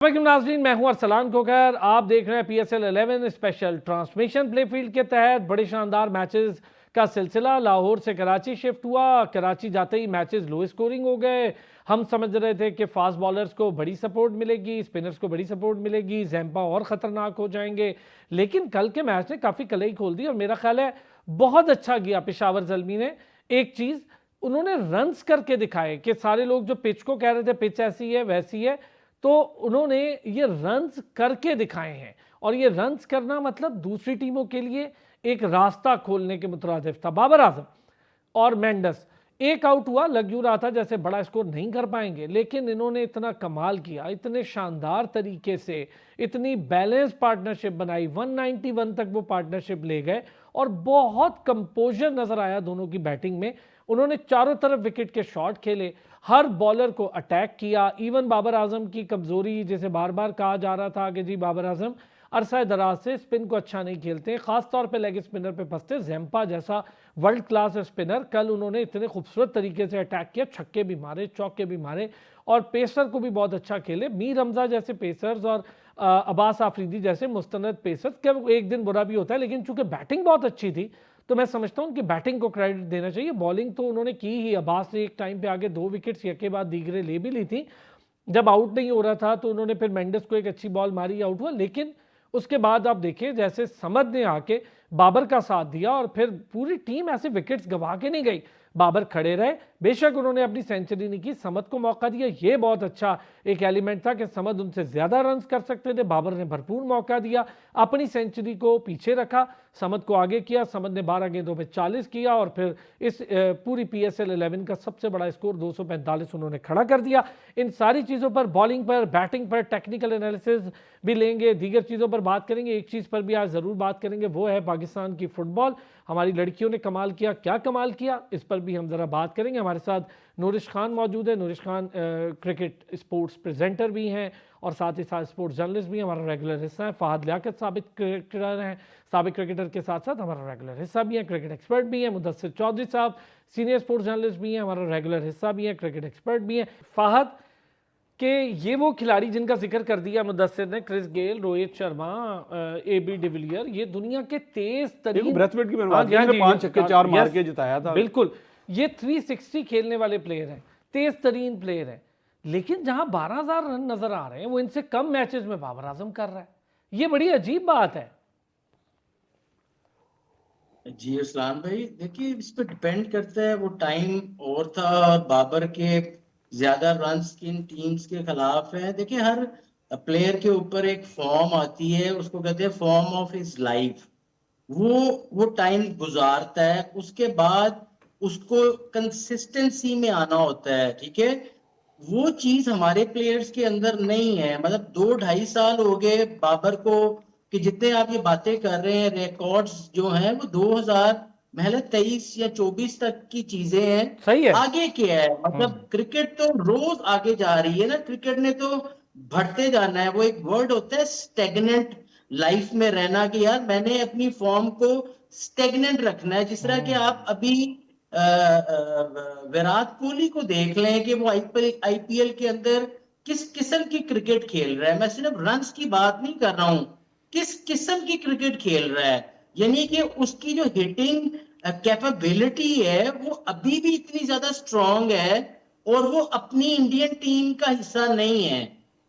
नाज़रीन, मैं हूं अरसलान खोखर। आप देख रहे हैं PSL 11 स्पेशल ट्रांसमिशन। प्लेफील्ड के तहत बड़े शानदार मैचेस का सिलसिला लाहौर से कराची शिफ्ट हुआ। कराची जाते ही मैचेस लो स्कोरिंग हो गए। हम समझ रहे थे कि फास्ट बॉलर्स को बड़ी सपोर्ट मिलेगी, स्पिनर्स को बड़ी सपोर्ट मिलेगी, जैम्पा और ख़तरनाक हो जाएंगे, लेकिन कल के मैच ने काफ़ी कलई खोल दी और मेरा ख्याल है बहुत अच्छा किया पेशावर ज़ल्मी ने। एक चीज़ उन्होंने रन्स करके दिखाए कि सारे लोग जो पिच को कह रहे थे पिच ऐसी है वैसी है, तो उन्होंने ये रन्स करके दिखाए हैं। और ये रन्स करना मतलब दूसरी टीमों के लिए एक रास्ता खोलने के मुतरादिफ था। बाबर आजम और मेंडस एक आउट हुआ, लग यूं रहा था जैसे बड़ा स्कोर नहीं कर पाएंगे, लेकिन इन्होंने इतना कमाल किया, इतने शानदार तरीके से इतनी बैलेंस पार्टनरशिप बनाई, 191 तक वो पार्टनरशिप ले गए और बहुत कंपोजर नजर आया दोनों की बैटिंग में। उन्होंने चारों तरफ विकेट के शॉट खेले, हर बॉलर को अटैक किया। इवन बाबर आजम की कमजोरी, जैसे बार बार कहा जा रहा था कि जी बाबर आजम अरसा दराज से स्पिन को अच्छा नहीं खेलते, खासतौर पे लेग स्पिनर पे फंसते। जैम्पा जैसा वर्ल्ड क्लास स्पिनर, कल उन्होंने इतने खूबसूरत तरीके से अटैक किया, छक्के भी मारे, चौके भी मारे और पेसर को भी बहुत अच्छा खेले। मीर हमजा जैसे पेसर्स और अब्बास आफरीदी जैसे मुस्तनद पेसर्स, क्या एक दिन बुरा भी होता है, लेकिन चूंकि बैटिंग बहुत अच्छी थी तो मैं समझता हूं उनकी बैटिंग को क्रेडिट देना चाहिए। बॉलिंग तो उन्होंने की ही, अब्बास ने एक टाइम पे आगे 2 विकेट्स एक के बाद दीगरे ले भी ली थी। जब आउट नहीं हो रहा था तो उन्होंने फिर मेंडिस को एक अच्छी बॉल मारी, आउट हुआ, लेकिन उसके बाद आप देखिए जैसे समद ने आके बाबर का साथ दिया और फिर पूरी टीम ऐसे विकेट्स गंवा के नहीं गई। बाबर खड़े रहे, बेशक उन्होंने अपनी सेंचुरी नहीं की, समद को मौका दिया। ये बहुत अच्छा एक एलिमेंट था कि समद उनसे ज्यादा रन्स कर सकते थे, बाबर ने भरपूर मौका दिया, अपनी सेंचुरी को पीछे रखा, समद को आगे किया। समद ने 12 गेंदों पे 40 किया और फिर इस पूरी PSL 11 का सबसे बड़ा स्कोर 245 उन्होंने खड़ा कर दिया। इन सारी चीज़ों पर, बॉलिंग पर, बैटिंग पर, टेक्निकल एनालिसिस भी लेंगे, दीगर चीज़ों पर बात करेंगे। एक चीज़ पर भी आज ज़रूर बात करेंगे, वो है पाकिस्तान की फुटबॉल। हमारी लड़कियों ने कमाल किया, क्या कमाल किया, इस पर भी हम ज़रा बात करेंगे। हमारे साथ नूरिश खान मौजूद है। नूरिश खान क्रिकेट स्पोर्ट्स प्रेजेंटर भी हैं और साथ ही साथ स्पोर्ट्स जर्नलिस्ट भी हैं, हमारा रेगुलर हिस्सा है। फहद लियाकत साबिक क्रिकेटर हैं, साबिक क्रिकेटर के साथ साथ हमारा रेगुलर हिस्सा भी है, क्रिकेट एक्सपर्ट भी हैं। मुदस्सिर चौधरी साहब सीनियर स्पोर्ट्स जर्नलिस्ट भी हैं, हमारा रेगुलर हिस्सा भी है, क्रिकेट एक्सपर्ट भी हैं। फहद के ये वो खिलाड़ी जिनका जिक्र कर दिया मुदस्सिर ने, Chris Gayle, Rohit Sharma, AB de Villiers, ये दुनिया के तेज तरीन, 5 छक्के 4 मार के जिताया था। बिल्कुल, ये 360 खेलने वाले प्लेयर हैं, तेज तरीन प्लेयर हैं, लेकिन जहां 12,000 रन नजर आ रहे हैं वो इनसे कम मैचेस में बाबर आजम कर रहा है। ये बड़ी अजीब बात है। जी अस्लान भाई, देखिए इस पर डिपेंड करता है, वो टाइम और था और बाबर के ज्यादा रन्स किन टीम्स के खिलाफ है। देखिए हर प्लेयर के ऊपर एक फॉर्म आती है, उसको कहते हैं फॉर्म ऑफ हिज लाइफ। वो टाइम गुजारता है, उसके बाद उसको कंसिस्टेंसी में आना होता है, ठीक है। वो चीज हमारे प्लेयर्स के अंदर नहीं है। मतलब 2-2.5 साल हो गए बाबर को कि जितने आप ये बातें कर रहे हैं, रिकॉर्ड्स जो हैं वो 2023 या 24 तक की चीजें हैं। सही है, आगे क्या है, मतलब क्रिकेट तो रोज आगे जा रही है ना, क्रिकेट ने तो बढ़ते जाना है। वो एक वर्ड होता है स्टेगनेंट लाइफ में रहना, कि यार मैंने अपनी फॉर्म को स्टेगनेंट रखना है। जिस तरह के आप अभी विराट कोहली को देख लें कि वो IPL के अंदर किस किस्म की क्रिकेट खेल रहा है। मैं सिर्फ रन्स की बात नहीं कर रहा हूं, किस किस्म की क्रिकेट खेल रहा है। यानी कि उसकी जो हिटिंग कैपेबिलिटी है वो अभी भी इतनी ज्यादा स्ट्रांग है और वो अपनी इंडियन टीम का हिस्सा नहीं है।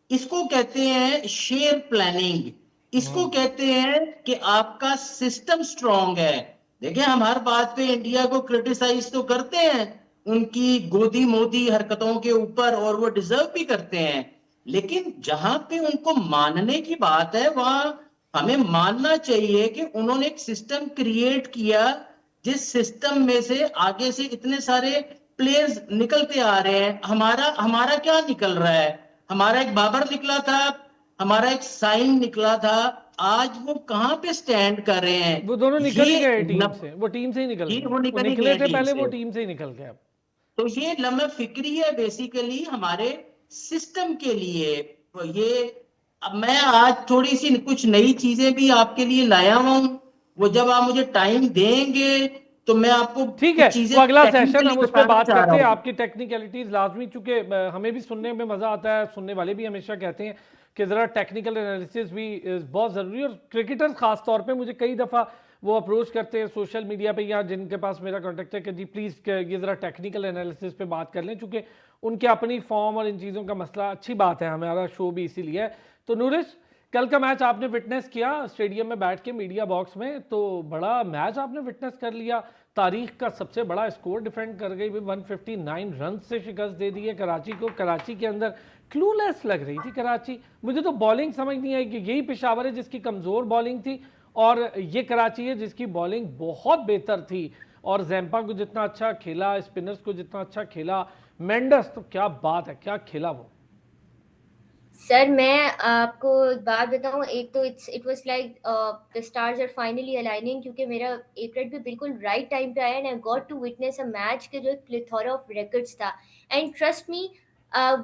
इसको कहते हैं शेयर प्लानिंग, इसको कहते हैं कि आपका सिस्टम स्ट्रांग है। देखिए हम हर बात पे इंडिया को क्रिटिसाइज तो करते हैं उनकी गोदी मोदी हरकतों के ऊपर, और वो डिजर्व भी करते हैं, लेकिन जहां पे उनको मानने की बात है वहां हमें मानना चाहिए कि उन्होंने एक सिस्टम क्रिएट किया, जिस सिस्टम में से आगे से इतने सारे प्लेयर्स निकलते आ रहे हैं। हमारा हमारा क्या निकल रहा है? हमारा एक बाबर निकला था, हमारा एक साइन निकला था, आज वो कहां पे स्टैंड कर रहे हैं? वो दोनों निकल ही गए टीम से, वो टीम से ही निकल गए, वो निकल ही निकले गए थे टीम पहले, से। वो टीम से ही निकल गए अब। तो ये लम्हे फिक्री है बेसिकली हमारे सिस्टम के लिए। तो ये अब मैं आज थोड़ी सी कुछ नई चीजें भी आपके लिए लाया हूं, वो जब आप मुझे टाइम देंगे तो मैं आपको ठीक है, कुछ चीजें वो अगला सेशन टेक्निकली हम उस पर बताना बात चाह करते रहा हैं। हूं। आपकी टेक्निकलिटीज लाजमी, चूंकि हमें भी सुनने में मजा आता है, सुनने वाले भी हमेशा कहते हैं कि ज़रा टेक्निकल एनालिसिस भी बहुत ज़रूरी है। और क्रिकेटर्स ख़ास तौर पे मुझे कई दफ़ा वो अप्रोच करते हैं सोशल मीडिया पे या जिनके पास मेरा कॉन्टेक्ट है कि जी प्लीज़ ये ज़रा टेक्निकल एनालिसिस पे बात कर लें, चूँकि उनके अपनी फॉर्म और इन चीज़ों का मसला। अच्छी बात है, हमारा शो भी इसीलिए है। तो नूरिश, कल का मैच आपने विटनेस किया स्टेडियम में बैठ के मीडिया बॉक्स में, तो बड़ा मैच आपने विटनेस कर लिया। तारीख का सबसे बड़ा स्कोर डिफेंड कर गई, 159 रन से शिकस्त दे दी है कराची को। कराची के अंदर क्लूलेस लग रही थी कराची। मुझे तो बॉलिंग समझ नहीं आई कि यही पेशावर है जिसकी कमज़ोर बॉलिंग थी और ये कराची है जिसकी बॉलिंग बहुत बेहतर थी। और जैम्पा को जितना अच्छा खेला, स्पिनर्स को जितना अच्छा खेला, मेंडस तो क्या बात है, क्या खेला वो। सर मैं आपको एक बात बताऊं, एक तो it was like the stars are finally aligning, क्योंकि मेरा एपरेट भी बिल्कुल राइट टाइम पे आया and I got to witness a match के जो एक प्लेथोरा ऑफ रिकॉर्ड्स था। And trust me,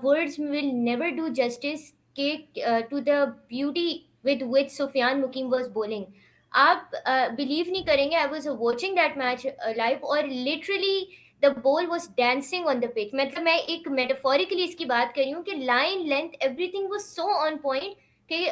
words will never do justice के to the beauty with which Sufiyan Muqeem was bowling. आप बिलीव नहीं करेंगे, I was watching that match live और literally the ball was dancing on the pitch. मतलब मैं एक metaphorically इसकी बात कर रही हूँ कि line length everything was so on point कि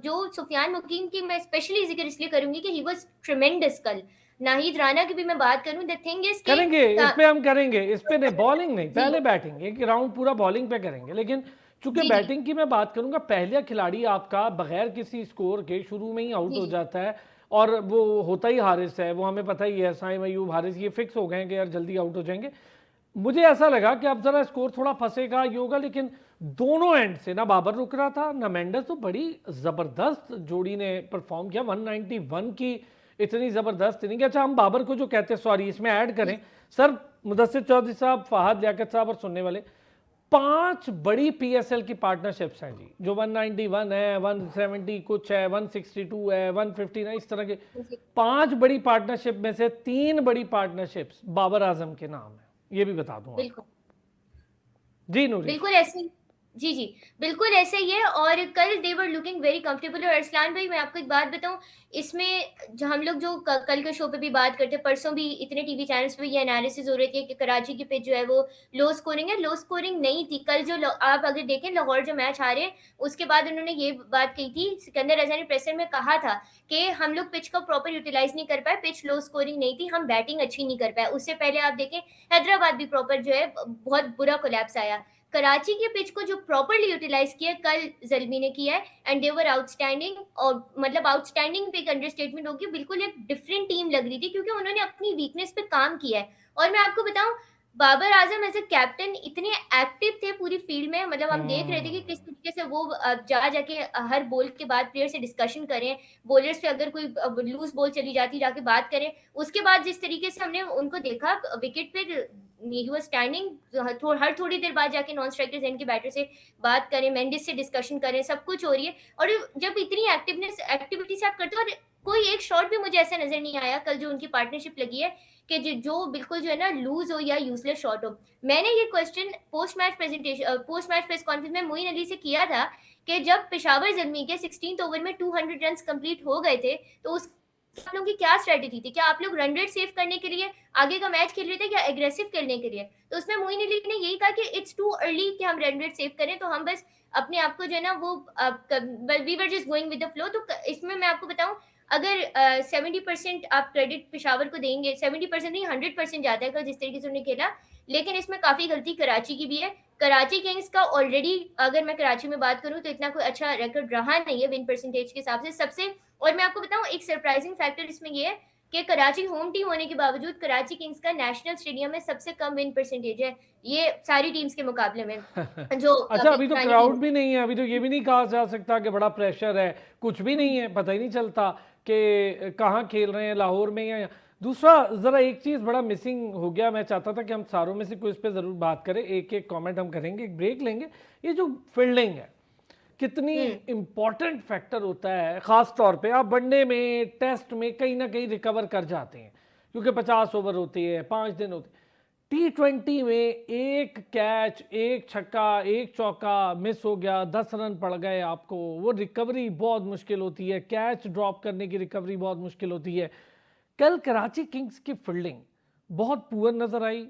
जो सुफियान मुकीम की मैं स्पेशली जिक्र इसलिए करूंगी कि ही वाज ट्रेमेंडस कल। नाहिद राना की भी मैं बात करूं, द थिंग इज करेंगे इस पे, हम करेंगे इस पे, नहीं बॉलिंग नहीं, जी पहले बैटिंग, एक राउंड पूरा बॉलिंग पे करेंगे। लेकिन चूंकि जी जी बैटिंग की मैं बात करूंगा, पहला खिलाड़ी आपका बगैर किसी स्कोर के शुरू में ही आउट जी हो जी जाता है और वो होता ही हारिस है, वो हमें पता ही है। साइम अयूब, हारिस, ये फिक्स हो गए हैं कि यार जल्दी आउट हो जाएंगे। मुझे ऐसा लगा कि अब जरा स्कोर थोड़ा फंसेगा, ये होगा, लेकिन दोनों एंड से ना बाबर रुक रहा था ना मेंडस। तो बड़ी जबरदस्त जोड़ी ने परफॉर्म किया। 191 की इतनी जबरदस्त इनिंग। अच्छा, हम बाबर को जो कहते हैं, सॉरी इसमें ऐड करें सर, मुदस्सिर चौधरी साहब, फहद लियाकत साहब और सुनने वाले, 5 बड़ी पीएसएल की पार्टनरशिप्स हैं जी, जो 191 है, 170 कुछ है, 162 है, 115 है, इस तरह के जी 5 बड़ी पार्टनरशिप में से 3 बड़ी पार्टनरशिप्स बाबर आजम के नाम है, ये भी बता दूं आपको। बिल्कुल जी नूरी। बिल्कुल ऐसे ही। जी जी बिल्कुल ऐसे ही है। और कल दे वर लुकिंग वेरी कंफर्टेबल। और अरसलान भाई मैं आपको एक बात बताऊं, इसमें जो हम लोग जो कल के शो पे भी बात करते, परसों भी इतने टीवी चैनल्स पे ये एनालिसिस हो रही थी कि कराची की पिच जो है वो लो स्कोरिंग है। लो स्कोरिंग नहीं थी। कल जो आप अगर देखें लाहौर जो मैच हारे, उसके बाद उन्होंने ये बात कही थी, सिकंदर रजा ने प्रेसर में कहा था कि हम लोग पिच का प्रॉपर यूटिलाइज नहीं कर पाए, पिच लो स्कोरिंग नहीं थी, हम बैटिंग अच्छी नहीं कर पाए। उससे पहले आप देखें हैदराबाद भी प्रॉपर जो है बहुत बुरा कोलैप्स आया। कराची के पिच को जो प्रॉपरली यूटिलाइज किया कल जल्मी ने किया है एंड दे वर आउटस्टैंडिंग। और मतलब आउटस्टैंडिंग पे एक अंडरस्टेटमेंट होगी, बिल्कुल एक डिफरेंट टीम लग रही थी क्योंकि उन्होंने अपनी वीकनेस पे काम किया है। और मैं आपको बताऊं, Babar Azam as a captain इतने एक्टिव थे पूरी फील्ड में। मतलब हम देख रहे थे कि किस तरीके से वो जा जाके हर बॉल के बाद प्लेयर से डिस्कशन करें, बॉलर्स पे अगर कोई लूज बॉल चली जाती जाके बात करें। उसके बाद जिस तरीके से हमने उनको देखा विकेट पे, ही वाज स्टैंडिंग, हर थोड़ी देर बाद जाके नॉन स्ट्राइकर्स एंड के बैटर से बात करें, मेंडिस से डिस्कशन करें, सब कुछ हो रही है। और जब इतनी एक्टिविटी से आप करते हो, और कोई एक शॉट भी मुझे ऐसा नजर नहीं आया कल जो उनकी पार्टनरशिप लगी है कि जो बिल्कुल जो है ना लूज हो या यूजलेस शॉट हो। मैंने ये question post match press conference में मोइन अली से किया था कि जब पेशावर जल्मी के 16th ओवर में 200 रन कंप्लीट हो गए थे, तो उस आप लोगों की क्या स्ट्रेटेजी थी? क्या आप लोग रन रेट सेव करने के लिए आगे का मैच खेल रहे थे या एग्रेसिव खेलने के लिए? तो उसमें मोइन अली ने यही कहा कि इट्स टू अर्ली कि हम रन रेट सेव करें, तो हम बस अपने आप को जो है ना वो we were just going with the flow. तो इसमें मैं आपको बताऊं, अगर 70% आप क्रेडिट पेशावर को देंगे, 70% नहीं 100% जाता है कल जिस तरीके से उन्होंने खेला, लेकिन इसमें काफी गलती कराची की भी है। कराची किंग्स का ऑलरेडी, अगर मैं कराची में बात करूं तो इतना कोई अच्छा रिकॉर्ड रहा नहीं है विन परसेंटेज के हिसाब से सबसे। और मैं आपको बताऊं, एक सरप्राइजिंग फैक्टर इसमें ये है कि कराची होम टीम होने के बावजूद कराची किंग्स का नेशनल स्टेडियम में सबसे कम विन परसेंटेज है, ये सारी टीम्स के मुकाबले में जो अच्छा, अभी तो क्राउड भी नहीं है, अभी तो ये भी नहीं कहा जा सकता कि बड़ा प्रेशर है, कुछ भी नहीं है, पता ही नहीं चलता कि कहाँ खेल रहे हैं, लाहौर में या। दूसरा, ज़रा एक चीज़ बड़ा मिसिंग हो गया, मैं चाहता था कि हम सारों में से कोई इस पर ज़रूर बात करें, एक एक कमेंट हम करेंगे, एक ब्रेक लेंगे। ये जो फील्डिंग है कितनी इंपॉर्टेंट फैक्टर होता है, ख़ास तौर पे आप वनडे में, टेस्ट में कहीं ना कहीं रिकवर कर जाते हैं क्योंकि 50 ओवर होती है, 5 दिन होते हैं। T20 में एक कैच, एक छक्का, एक चौका मिस हो गया, 10 रन पड़ गए आपको, वो रिकवरी बहुत मुश्किल होती है, कैच ड्रॉप करने की रिकवरी बहुत मुश्किल होती है। कल कराची किंग्स की फील्डिंग बहुत पुअर नज़र आई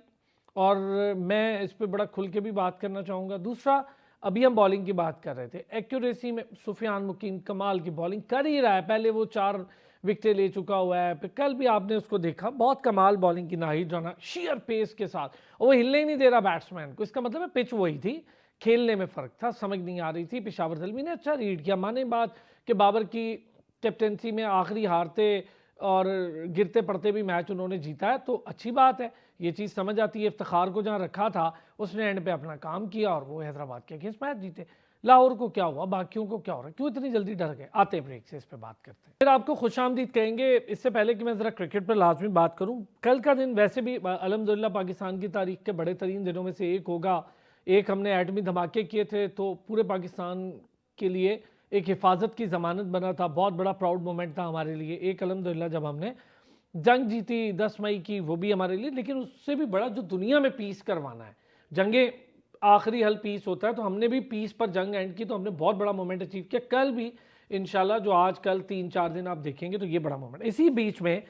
और मैं इस पर बड़ा खुल के भी बात करना चाहूँगा। दूसरा, अभी हम बॉलिंग की बात कर रहे थे, एक्यूरेसी में सुफियान मुकीम कमाल की बॉलिंग कर ही रहा है, पहले वो 4 विकेटें ले चुका हुआ है, फिर कल भी आपने उसको देखा, बहुत कमाल बॉलिंग की नाहिद राना शेयर पेस के साथ, और वो हिलने ही नहीं दे रहा बैट्समैन को। इसका मतलब है पिच वही थी, खेलने में फ़र्क था, समझ नहीं आ रही थी। पेशावर ज़ल्मी ने अच्छा रीड किया, माने बात कि बाबर की कैप्टनसी में आखिरी हारते और गिरते पड़ते भी मैच उन्होंने जीता है, तो अच्छी बात है, ये चीज़ समझ आती है। इफ्तिखार को जहाँ रखा था उसने एंड पे अपना काम किया और वो हैदराबाद के अगेंस्ट मैच जीते। लाहौर को क्या हुआ, बाकियों को क्या हो रहा है, क्यों इतनी जल्दी डर गए? आते हैं ब्रेक से, इस पे बात करते हैं। फिर आपको खुशामदीद कहेंगे। इससे पहले कि मैं ज़रा क्रिकेट पर लाजमी बात करूं, कल का दिन वैसे भी अल्हम्दुलिल्लाह पाकिस्तान की तारीख के बड़े तरीन दिनों में से एक होगा। एक हमने एटमी धमाके किए थे, तो पूरे पाकिस्तान के लिए एक हिफाजत की ज़मानत बना था, बहुत बड़ा प्राउड मोमेंट था हमारे लिए। एक अल्हम्दुलिल्लाह जब हमने जंग जीती 10 मई की, वो भी हमारे लिए, लेकिन उससे भी बड़ा जो दुनिया में पीस करवाना है, जंगे आखिरी हल पीस होता है, तो हमने भी पीस पर जंग एंड की, तो हमने बहुत बड़ा मोमेंट अचीव किया। कल भी इंशाल्लाह जो आज कल 3-4 दिन आप देखेंगे तो ये बड़ा मोमेंट। इसी बीच में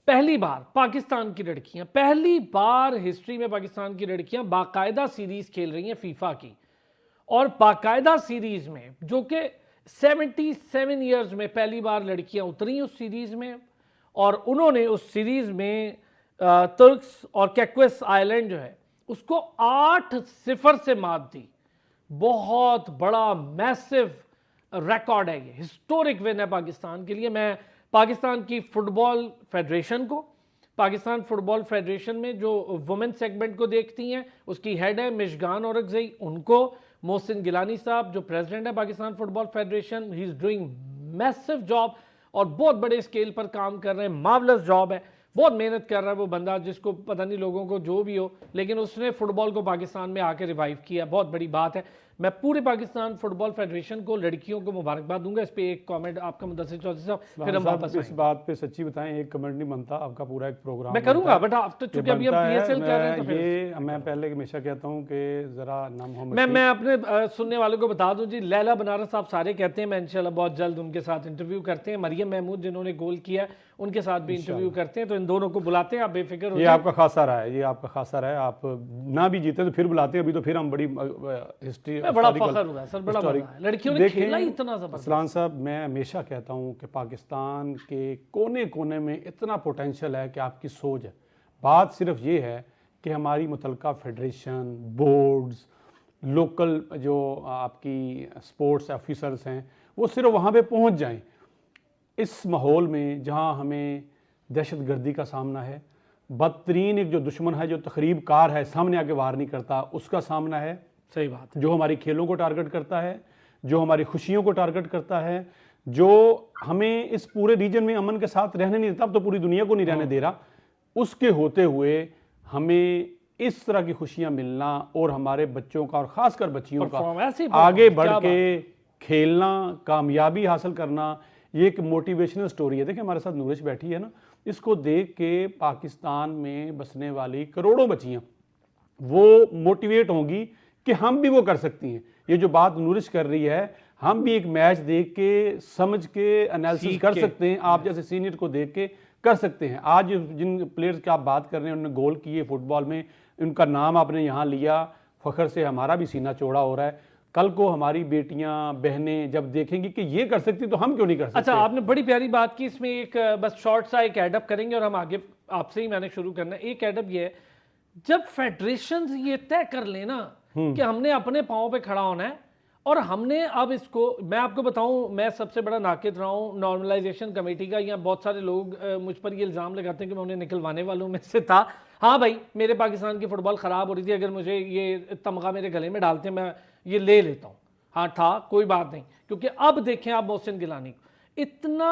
पहली बार पाकिस्तान की लड़कियां, पहली बार हिस्ट्री में पाकिस्तान की लड़कियां बाकायदा सीरीज खेल रही हैं फीफा की, और बाकायदा सीरीज में, जो कि 77 ईयर्स में पहली बार लड़कियां उतरी उस सीरीज में, और उन्होंने उस सीरीज में तुर्क्स और कैक्वस आइलैंड जो है उसको 8-0 से मात दी। बहुत बड़ा मैसिव रिकॉर्ड है, ये हिस्टोरिक विन है पाकिस्तान के लिए। मैं पाकिस्तान की फुटबॉल फेडरेशन को, पाकिस्तान फुटबॉल फेडरेशन में जो वुमेन सेगमेंट को देखती हैं, उसकी हेड है मिशगान औरकज़ई, उनको, मोहसिन गिलानी साहब जो प्रेसिडेंट है Pakistan football federation, he is doing massive job और बहुत बड़े स्केल पर काम कर रहे हैं। मार्वलस जॉब है, बहुत मेहनत कर रहा है वो बंदा, जिसको पता नहीं लोगों को जो भी हो, लेकिन उसने फुटबॉल को पाकिस्तान में आके रिवाइव किया, बहुत बड़ी बात है। मैं पूरे पाकिस्तान फुटबॉल फेडरेशन को, लड़कियों को मुबारकबाद दूंगा। इस पे एक कमेंट आपका मुदस्सिर चौधरी साहब, फिर हम वापस इस बात पे सच्ची बताएं, एक कमेंट नहीं बनता, आपका पूरा एक प्रोग्राम मैं करूंगा, बट आप तो चूंकि अभी हम पीएसएल कर रहे हैं, तो फिर ये मैं पहले हमेशा कहता हूं कि जरा नाम हो। मैं अपने सुनने वालों को बता दूं जी, लैला बनारस साहब सारे कहते हैं, मैं इंशाल्लाह बहुत जल्द उनके साथ इंटरव्यू करते हैं। मरियम महमूद जिन्होंने गोल किया उनके साथ भी इंटरव्यू करते हैं, तो इन दोनों को बुलाते हैं, आप बेफिक्र हो। ये आपका खासा रहा है, ये आपका खासा रहा है, आप ना भी जीते तो फिर बुलाते हैं। अभी तो फिर हम बड़ी हिस्ट्री, बड़ा फख्र हुआ सर, बड़ा मजा है, लड़कियों ने खेला ही इतना जबरदस्त। असलान साहब, मैं हमेशा कहता हूं कि पाकिस्तान के कोने कोने में इतना पोटेंशियल है कि आपकी सोच है। बात सिर्फ ये है कि हमारी मुतलका फेडरेशन, बोर्ड्स, लोकल जो आपकी स्पोर्ट्स ऑफिसर्स हैं, वो सिर्फ वहाँ पे पहुँच जाएं। इस माहौल में जहाँ हमें दहशतगर्दी का सामना है, बदतरीन एक जो दुश्मन है, जो तकरीब कार है, सामने आके वार नहीं करता, उसका सामना है। सही बात है। जो हमारी खेलों को टारगेट करता है, जो हमारी खुशियों को टारगेट करता है, जो हमें इस पूरे रीजन में अमन के साथ रहने नहीं देता, अब तो पूरी दुनिया को नहीं रहने दे रहा, उसके होते हुए हमें इस तरह की खुशियां मिलना और हमारे बच्चों का और ख़ासकर बच्चियों का आगे बढ़ के खेलना, कामयाबी हासिल करना, ये एक मोटिवेशनल स्टोरी है। देखिए हमारे साथ नूरिश बैठी है ना, इसको देख के पाकिस्तान में बसने वाली करोड़ों बच्चियां वो मोटिवेट होंगी कि हम भी वो कर सकती हैं। ये जो बात नूरिश कर रही है, हम भी एक मैच देख के, समझ के एनालिसिस कर सकते हैं, आप जैसे सीनियर को देख के कर सकते हैं। आज जिन प्लेयर्स की आप बात कर रहे हैं, उन्होंने गोल किए फुटबॉल में, उनका नाम आपने यहाँ लिया, फ़ख्र से हमारा भी सीना चौड़ा हो रहा है। कल को हमारी बेटियां, बहनें जब देखेंगी कि ये कर सकती तो हम क्यों नहीं कर सकते। अच्छा, आपने बड़ी प्यारी बात की। इसमें एक बस शॉर्ट सा एक एडअप करेंगे और हम आगे आपसे ही मैंने शुरू करना है। एक एडअप ये है, जब फेडरेशन ये तय कर लेना कि हमने अपने पाँव पे खड़ा होना है और हमने अब इसको, मैं आपको बताऊं, मैं सबसे बड़ा नाकिद रहा हूं नॉर्मलाइजेशन कमेटी का। यहाँ बहुत सारे लोग मुझ पर ये इल्ज़ाम लगाते हैं कि मैं उन्हें निकलवाने वालों में से था। हाँ भाई, मेरे पाकिस्तान की फुटबॉल ख़राब हो रही थी, अगर मुझे ये तमगा मेरे गले में डालते मैं ये ले लेता हूँ, हाँ था, कोई बात नहीं। क्योंकि अब देखें आप मोहसिन गिलानी को इतना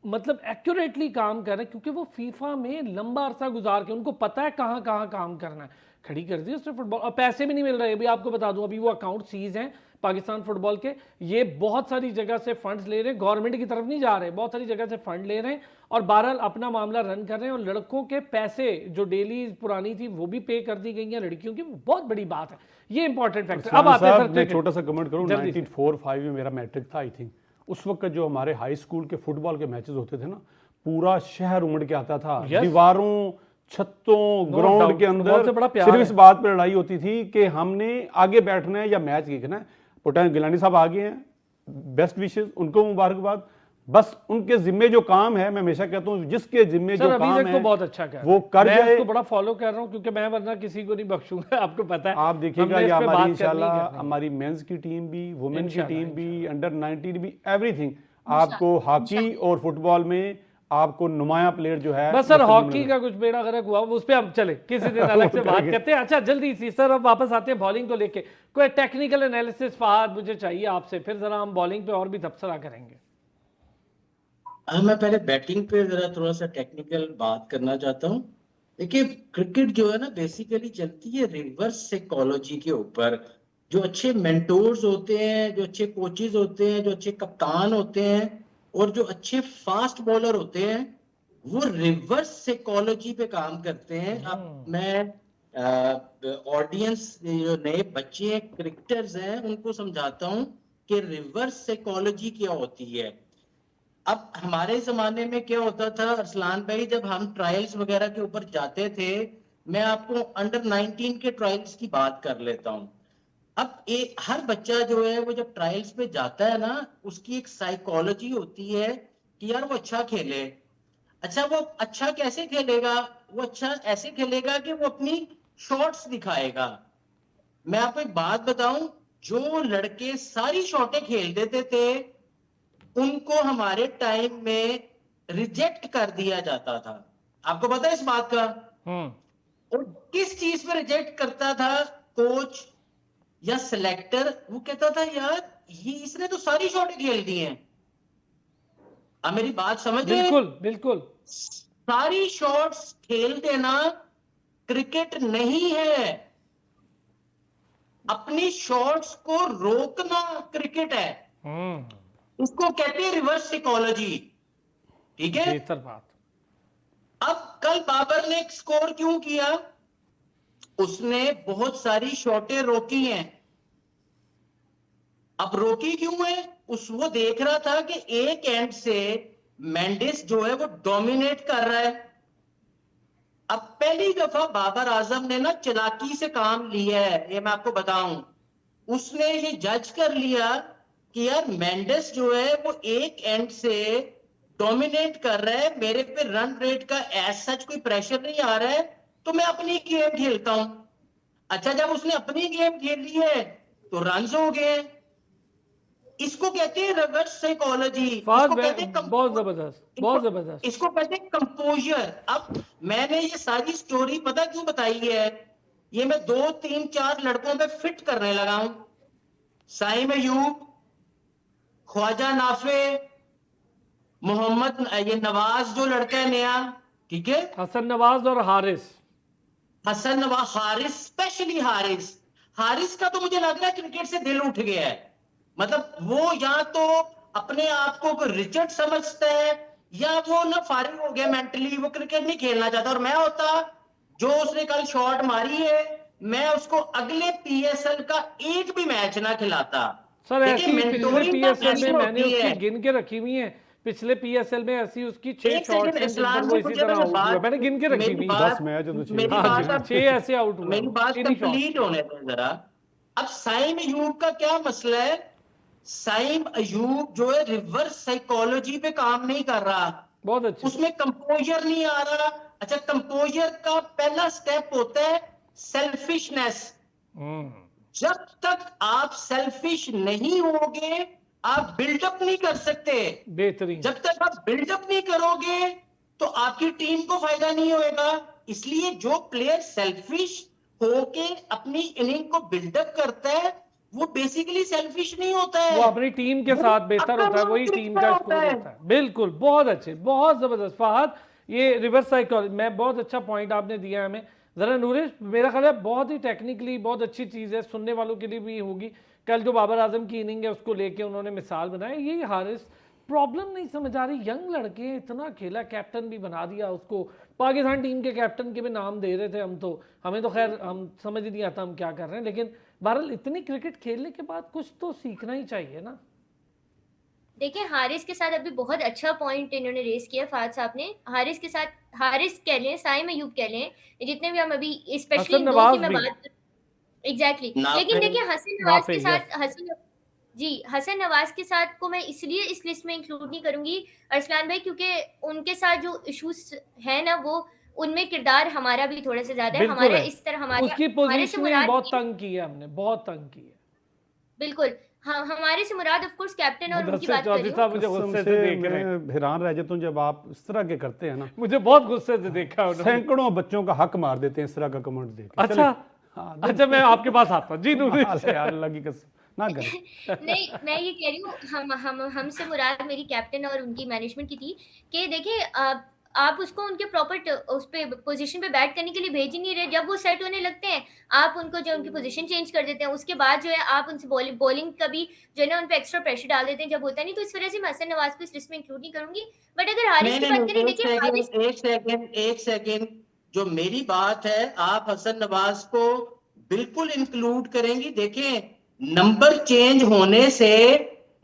मतलब एक्यूरेटली काम कर रहे हैं, क्योंकि वो फीफा में लंबा अरसा गुजार के, उनको पता है कहाँ कहाँ काम करना है, खड़ी कर दी उसने फुटबॉल। और पैसे भी नहीं मिल रहे, अभी आपको बता दूं, अभी वो अकाउंट सीज हैं पाकिस्तान फुटबॉल के। ये बहुत सारी जगह से फंड्स ले रहे हैं, गवर्नमेंट की तरफ नहीं जा रहे, बहुत सारी जगह से फंड ले रहे हैं और बहरहाल अपना मामला रन कर रहे हैं। और लड़कों के पैसे जो डेली पुरानी थी वो भी पे कर दी गई हैं लड़कियों की, बहुत बड़ी बात है, ये इंपॉर्टेंट फैक्टर। अब आते हैं सर, छोटा सा कमेंट करूं, 1945 में मेरा मैट्रिक था आई थिंक, उस वक्त जो हमारे हाई स्कूल के फुटबॉल के मैचेस होते थे ना, पूरा शहर उमड़ के आता था, दीवारों छतों No ग्राउंड doubt, के फुटबॉल से बड़ा अंदर प्यार सिर्फ है। इस बात पर लड़ाई होती थी कि हमने आगे बैठना है या मैच देखना है। पुटान गिलानी साहब आगे हैं, बेस्ट विशेस, उनको मुबारकबाद। बस उनके जिम्मे जो काम है, मैं हमेशा कहता हूँ जिसके जिम्मे सर जो अभी काम तक तो है बहुत अच्छा कर रहे वो हैं। कर मैं जाए। इसको बड़ा फॉलो कर रहा हूँ क्योंकि मैं वरना किसी को नहीं बख्शूंगा आपको पता है। आप देखिएगा, हमने ये इस पे हमारी बात करनी ही इंशाल्लाह करनी है। हमारी मेंस की टीम भी, वुमेन की इंशाल्लाह, टीम भी, इंशाल्लाह। अंडर 19 भी, एवरीथिंग आपको हॉकी और फुटबॉल में आपको नुमाया प्लेयर जो है बस सर दस्तक हॉकी नजर- का कुछ बेड़ा गर्क हुआ उस पर हम चले किसी दिन अलग से वो बात करेंगे। करते हैं। अच्छा जल्दी सी सर अब वापस आते हैं बॉलिंग को लेके। कोई टेक्निकल एनालिसिस फहद मुझे चाहिए आपसे, फिर जरा हम बॉलिंग पे और भी तबसरा करेंगे। मैं पहले बैटिंग पे जरा थोड़ा सा टेक्निकल बात करना चाहता हूँ। देखिए क्रिकेट जो है ना बेसिकली चलती है रिवर्स साइकोलॉजी के ऊपर। जो अच्छे मेंटोर्स होते हैं, जो अच्छे कोचेज होते हैं, जो अच्छे कप्तान होते हैं और जो अच्छे फास्ट बॉलर होते हैं वो रिवर्स साइकोलॉजी पे काम करते हैं। अब मैं ऑडियंस जो नए बच्चे हैं क्रिकेटर्स हैं उनको समझाता हूँ कि रिवर्स साइकोलॉजी क्या होती है। अब हमारे जमाने में क्या होता था अरसलान भाई, जब हम ट्रायल्स वगैरह के ऊपर जाते थे, मैं आपको अंडर 19 के ट्रायल्स की बात कर लेता हूँ। अब हर बच्चा जो है वो जब ट्रायल्स पे जाता है ना, उसकी एक साइकोलॉजी होती है कि यार वो अच्छा खेले। अच्छा वो अच्छा कैसे खेलेगा? वो अच्छा ऐसे खेलेगा कि वो अपनी शॉट्स दिखाएगा। मैं आपको एक बात बताऊं, जो लड़के सारी शॉटें खेल देते थे उनको हमारे टाइम में रिजेक्ट कर दिया जाता था। आपको पता है इस बात का? और किस चीज पे रिजेक्ट करता था कोच या सिलेक्टर? वो कहता था यार ये इसने तो सारी शॉटें खेल दी हैं। आप मेरी बात समझ रहे हैं? बिल्कुल बिल्कुल। सारी शॉट्स खेल देना क्रिकेट नहीं है। अपनी शॉट्स को रोकना क्रिकेट है। उसको कहते हैं रिवर्स साइकोलॉजी। ठीक है? बेहतर बात। अब कल बाबर ने स्कोर क्यों किया? उसने बहुत सारी शॉटें रोकी हैं। अब रोकी क्यों है? वो देख रहा था कि एक एंड से मेंडिस जो है वो डोमिनेट कर रहा है। अब पहली दफा बाबर आजम ने ना चालाकी से काम लिया है, ये मैं आपको बताऊं। उसने ये जज कर लिया कि यार मेंडिस जो है वो एक एंड से डोमिनेट कर रहा है, मेरे पे रन रेट का एज सच कोई प्रेशर नहीं आ रहा है, तो मैं अपनी गेम खेलता हूं। अच्छा जब उसने अपनी गेम खेल ली है तो रन हो गए। इसको कहते हैं रिवर्स साइकोलॉजी। फहद इसको कहते हैं बहुत जबरदस्त, बहुत इसको जबरदस्त। इसको कहते हैं कंपोजर। अब मैंने ये सारी स्टोरी पता क्यों बताई है? ये मैं 2 3 4 लड़कों पे फिट करने लगा हूं। साइम अयूब, ख्वाजा नाफे, मोहम्मद ये नवाज जो लड़का है नया, ठीक है, हसन नवाज और हारिस। हसन नवाज, हारिस, स्पेशली हारिस। हारिस का तो मुझे लग रहा है क्रिकेट से दिल उठ गया है। मतलब वो या तो अपने आप को रिचर्ड समझता है या वो ना फारिग हो गया मेंटली, वो क्रिकेट नहीं खेलना चाहता। और मैं होता जो उसने कल शॉट मारी है, मैं उसको अगले पीएसएल का एक भी मैच ना खिलाता। सर देखिए ऐसी पिछले मेंटोरिंग का पीएसएल में ऐसी मैंने होती उसकी है। गिन के रखी हुई है। पिछले पीएसएल में ऐसी उसकी 6 एक शॉट्स सेकंड हैं जिन पर इस्लाम वो जी, इसी मुझे तरह ना आउट हुआ है। बात, मैंने गिन के रखी मेरी हुई है। 10 बात, मैच है तो 6 मेरी हाँ बात जी, अब 6 ऐसे आउट हुआ है मेरी वो, बात इन्हीं शॉट्स। कंप्लीट होने दें जरा। अब साइम अयूब का क्या मसला है? साइम अयूब जो है रिवर्स साइकोलॉजी पे काम नहीं कर रहा, बहुत अच्छे। उसमें कंपोजर नहीं आ रहा। अच्छा कंपोजर का पहला स्टेप होता है सेल्फिशनेस। जब तक आप सेल्फिश नहीं होगे आप बिल्डअप नहीं कर सकते। बेहतरीन। जब तक आप बिल्डअप नहीं करोगे तो आपकी टीम को फायदा नहीं होएगा। इसलिए जो प्लेयर सेल्फिश होके अपनी इनिंग को बिल्डअप करता है वो बेसिकली सेल्फिश नहीं होता वो है, अपनी टीम के वो साथ बेहतर होता है, अक्लमंद वही टीम क्रिकेटर का होता स्कोर है। होता है। बिल्कुल बहुत अच्छे, बहुत जबरदस्त फहद। ये रिवर्स साइकोलॉजी मैं बहुत अच्छा पॉइंट आपने दिया है हमें। जरा नूरिश मेरा ख्याल है बहुत ही टेक्निकली बहुत अच्छी चीज़ है, सुनने वालों के लिए भी होगी। कल जो बाबर आजम की इनिंग है उसको लेके उन्होंने मिसाल बनाई। ये हारिस प्रॉब्लम नहीं समझ आ रही, यंग लड़के हैं, इतना खेला, कैप्टन भी बना दिया उसको। पाकिस्तान टीम के कैप्टन के भी नाम दे रहे थे हम तो, हमें तो खैर हम समझ ही नहीं आता हम क्या कर रहे हैं, लेकिन बहरहाल इतनी क्रिकेट खेलने के बाद कुछ तो सीखना ही चाहिए ना। देखिए हारिस के साथ अभी बहुत अच्छा पॉइंट इन्होंने रेस किया फाद साहब ने। हारिस के साथ, हारिस कह लें, साइम अयूब कह लें, जितने भी हम अभी स्पेशली हसन इन दो की नवाज मैं भी, बात, एग्जैक्टली लेकिन नाफिल। देखिए हसन नवाज के नाफिल, यस। साथ, हसन नवाज के साथ को मैं इसलिए इस लिस्ट में इंक्लूड नहीं करूंगी अरसलान भाई, क्योंकि उनके साथ जो इश्यूज है ना, वो उनमें किरदार हमारा भी थोड़ा सा ज्यादा है। बिल्कुल हमारा है, इस तरह हमारे उसकी हमारे से पोजीशनिंग मुराद बहुत ये, तंग की है हमने, बहुत तंग की है। बिल्कुल, हाँ हमारे से मुराद ऑफ कोर्स कैप्टन और उनकी मुदस्सिर बात कर चौधरी रही हूँ। साहब मुझे कसम गुस्से से से देख रहे हैं, मैं हैरान रह जाता हूँ जब आप इस तरह के करते हैं ना, मुझे बहुत गुस्से से देखा उन्होंने। सैकड़ों बच्चों का हक मार देते हैं इस तरह का कमेंट देख के। अच्छा, चलिए, हाँ, अच्छा मैं आपके पास आता हूँ जी नूरी। कमाल है यार, अल्लाह की कसम ना करें। नहीं, मैं ये कह रही हूँ, हम हमसे मुराद मेरी कैप्टन और उनकी मैनेजमेंट की थी कि देखिए आप उसको उनके प्रॉपर उस पे पोजीशन पे बैट करने के लिए भेज ही नहीं रहे। जब वो सेट होने लगते हैं, आप उनको जो उनकी पोजीशन चेंज कर देते हैं, उसके बाद जो है आप उनसे बॉलिंग का भी जो है ना उन पे एक्स्ट्रा प्रेशर डाल देते हैं जब होता नहीं। तो इस वजह से मैं हसन नवाज को इस लिस्ट में इंक्लूड नहीं करूंगी। बट अगर हारिस नहीं की नहीं बात करें, नहीं, देखिए हारिस, एक सेकेंड, जो मेरी बात है आप हसन नवाज को बिल्कुल इंक्लूड करेंगी। देखें, नंबर चेंज होने से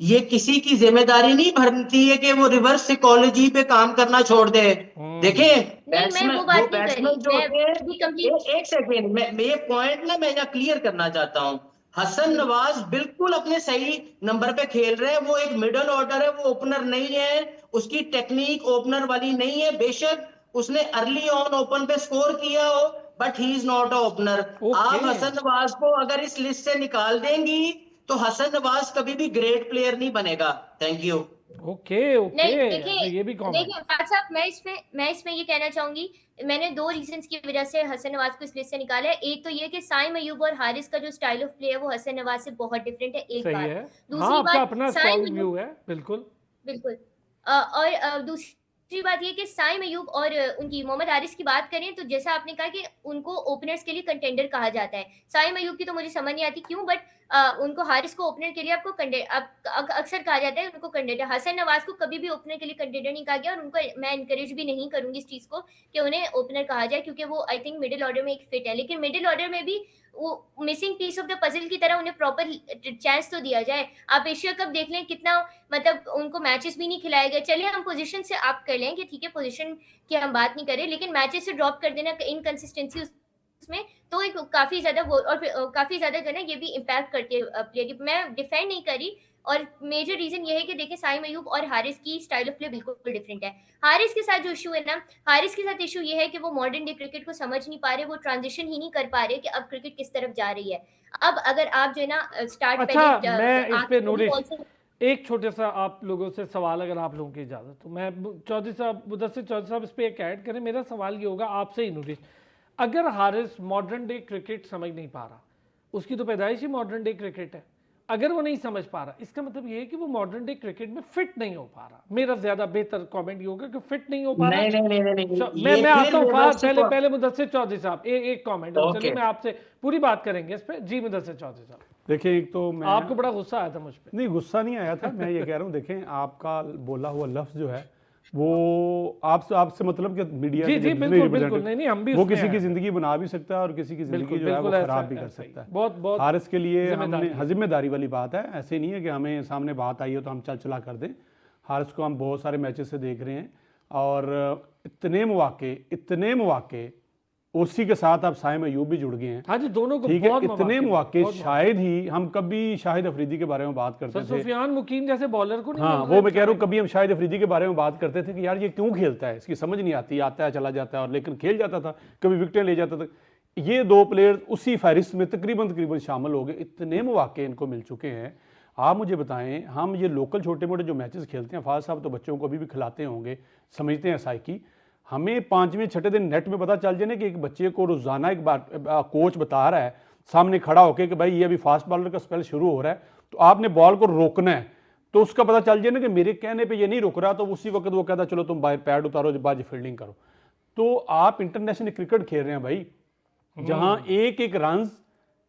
ये किसी की जिम्मेदारी नहीं बनती है कि वो रिवर्स साइकोलॉजी पे काम करना छोड़ दे। देखें, नहीं मैं बैट्समैन, वो वो बात नहीं कर रही, बैट्समैन जो मैं होते हैं, भी कंप्लीट, एक सेकेंड, मैं ये पॉइंट ना मैं यहाँ क्लियर करना चाहता हूँ। हसन जी नवाज बिल्कुल अपने सही नंबर पे खेल रहे हैं। वो एक मिडल ऑर्डर है, वो ओपनर नहीं है। उसकी टेक्निक ओपनर वाली नहीं है। बेशक उसने अर्ली ऑन ओपन पे स्कोर किया हो, but he is not a opener. Okay आप हसन नवाज को अगर इस लिस्ट से निकाल देंगी तो हसन नवाज कभी भी ग्रेट प्लेयर नहीं बनेगा। Thank you. ओके ओके, नहीं, अच्छा देखिए ये भी कमेंट। देखिए फाद साहब, मैं इसमें ये कहना चाहूंगी, मैंने दो रीजंस की वजह से हसन नवाज को इस लिस्ट से निकाला है। एक तो ये कि साइम अयूब और हारिस का जो स्टाइल ऑफ प्ले है वो हसन नवाज से बहुत डिफरेंट है, एक सही बात। है, हाँ दूसरी आपका बात, अपना साइम स्ट्रॉन्ग अयूब, व्यू है, बिल्कुल। बिल्कुल। और दूसरी बात ये कि साइम अयूब और उनकी मोहम्मद हारिस की बात करें तो जैसा आपने कहा कि उनको ओपनर्स के लिए कंटेंडर कहा जाता है। साइम अयूब की तो मुझे समझ नहीं आती क्यों, बट उनको हारिस को ओपनर के लिए आपको अक्सर कहा जाता है उनको कंटेंडर। हसन नवाज को कभी भी ओपनर के लिए कंटेंडर नहीं कहा गया, और उनको मैं इंकरेज भी नहीं करूंगी इस चीज को कि उन्हें ओपनर कहा जाए, क्योंकि वो आई थिंक मिडिल ऑर्डर में एक फिट है। लेकिन मिडिल ऑर्डर में भी वो missing piece of the puzzle की तरह उन्हें प्रॉपर चांस तो दिया जाए। आप एशिया कप देख लें, कितना मतलब उनको मैचेस भी नहीं खिलाए गए। चलिए हम पोजीशन से आप कर लें कि ठीक है पोजीशन की हम बात नहीं करें, लेकिन मैचेस से ड्रॉप कर देना, इनकंसिस्टेंसी उसमें, तो एक काफी ज्यादा वो, और काफी ज्यादा जो है ना ये भी इम्पैक्ट करती है प्लेयर की। मैं डिफेंड नहीं करी, और मेजर रीजन ये है कि देखिए साइम अयूब और हारिस की स्टाइल ऑफ प्ले बिल्कुल डिफरेंट है। हारिस के साथ जो इशू है ना, हारिस के साथ इशू ये है कि वो मॉडर्न डे क्रिकेट को समझ नहीं पा रहे, वो ट्रांजिशन ही नहीं कर पा रहे कि अब क्रिकेट किस तरफ जा रही है। अब अगर आप जो है ना स्टार्ट अच्छा पहले मैं इस पे आके नूरिश बॉल से, एक छोटे सा आप लोगों से सवाल, अगर आप लोगों की इजाज़त तो मैं चौधरी साहब, मुदस्सिर चौधरी साहब इस पे एक ऐड करें। मेरा सवाल ये होगा आपसे ही नूरिश, अगर हारिस मॉडर्न डे क्रिकेट समझ नहीं पा रहा, उसकी तो पैदाइश ही मॉडर्न डे क्रिकेट है, अगर वो नहीं समझ पा रहा इसका मतलब ये है कि वो मॉडर्न डे क्रिकेट में फिट नहीं हो पा रहा। मेरा ज्यादा बेहतर कमेंट ये होगा कि फिट नहीं हो पा रहा। नहीं, मैं ये आता फिर हूँ फाद, रिवर्स पहले पहले मुदस्सिर चौधरी साहब एक कमेंट, चलिए ओके। मैं आपसे पूरी बात करेंगे इस पे। जी मुदस्सिर चौधरी साहब, देखिए, एक तो मैं, आपको बड़ा गुस्सा आया था मुझ पे। नहीं गुस्सा नहीं आया था, मैं ये कह रहा हूँ, देखें आपका बोला हुआ लफ्ज जो है वो आपसे मतलब कि मीडिया जी के जी जितने बिल्कुल representative, बिल्कुल, नहीं नहीं हम भी वो उसमें किसी की हैं। जिंदगी बना भी सकता है और किसी की जिंदगी बिल्कुल जो है वो बिल्कुल ऐसा खराब भी है, कर ऐसा ही। सकता है। बहुत बहुत हारिस के लिए जिम्मेदारी हमने है। जिम्मेदारी वाली बात है, ऐसे नहीं है कि हमें सामने बात आई हो तो हम चल चला कर दें। हारिस को हम बहुत सारे मैचेस से देख रहे हैं, और इतने मौके उसी के साथ अब साइम अयूब भी जुड़ गए हैं। हाँ जी, दोनों को ठीक है, बहुत इतने मौके, मौके बहुत शायद ही हम कभी शाहिद अफरीदी के बारे में बात करते थे। सुफियान मुकीम जैसे बॉलर को नहीं हाँ, मिल वो रहे मैं कह रहा हूँ, चाहे। कभी हम शाहिद अफरीदी के बारे में बात करते थे कि यार ये क्यों खेलता है, इसकी समझ नहीं आती, आता है चला जाता है, और लेकिन खेल जाता था, कभी विकेटें ले जाता था। ये दो प्लेयर उसी फहरिस्त में तकरीबन शामिल हो गए। इतने मौके इनको मिल चुके हैं। आप मुझे बताएं, हम ये लोकल छोटे मोटे जो मैचेस खेलते हैं, फाज साहब तो बच्चों को अभी भी खिलाते होंगे, समझते हैं साइकी, हमें 5वें 6ठे दिन नेट में पता चल जाए ना कि एक बच्चे को रोजाना एक बार कोच बता रहा है सामने खड़ा होकर कि भाई ये अभी फास्ट बॉलर का स्पेल शुरू हो रहा है, तो आपने बॉल को रोकना है, तो उसका पता चल जाए ना कि मेरे कहने पे ये नहीं रुक रहा, तो उसी वक्त वो कहता चलो तुम बाहर पैड उतारो, बाज फील्डिंग करो। तो आप इंटरनेशनल क्रिकेट खेल रहे हैं भाई, जहां एक एक रन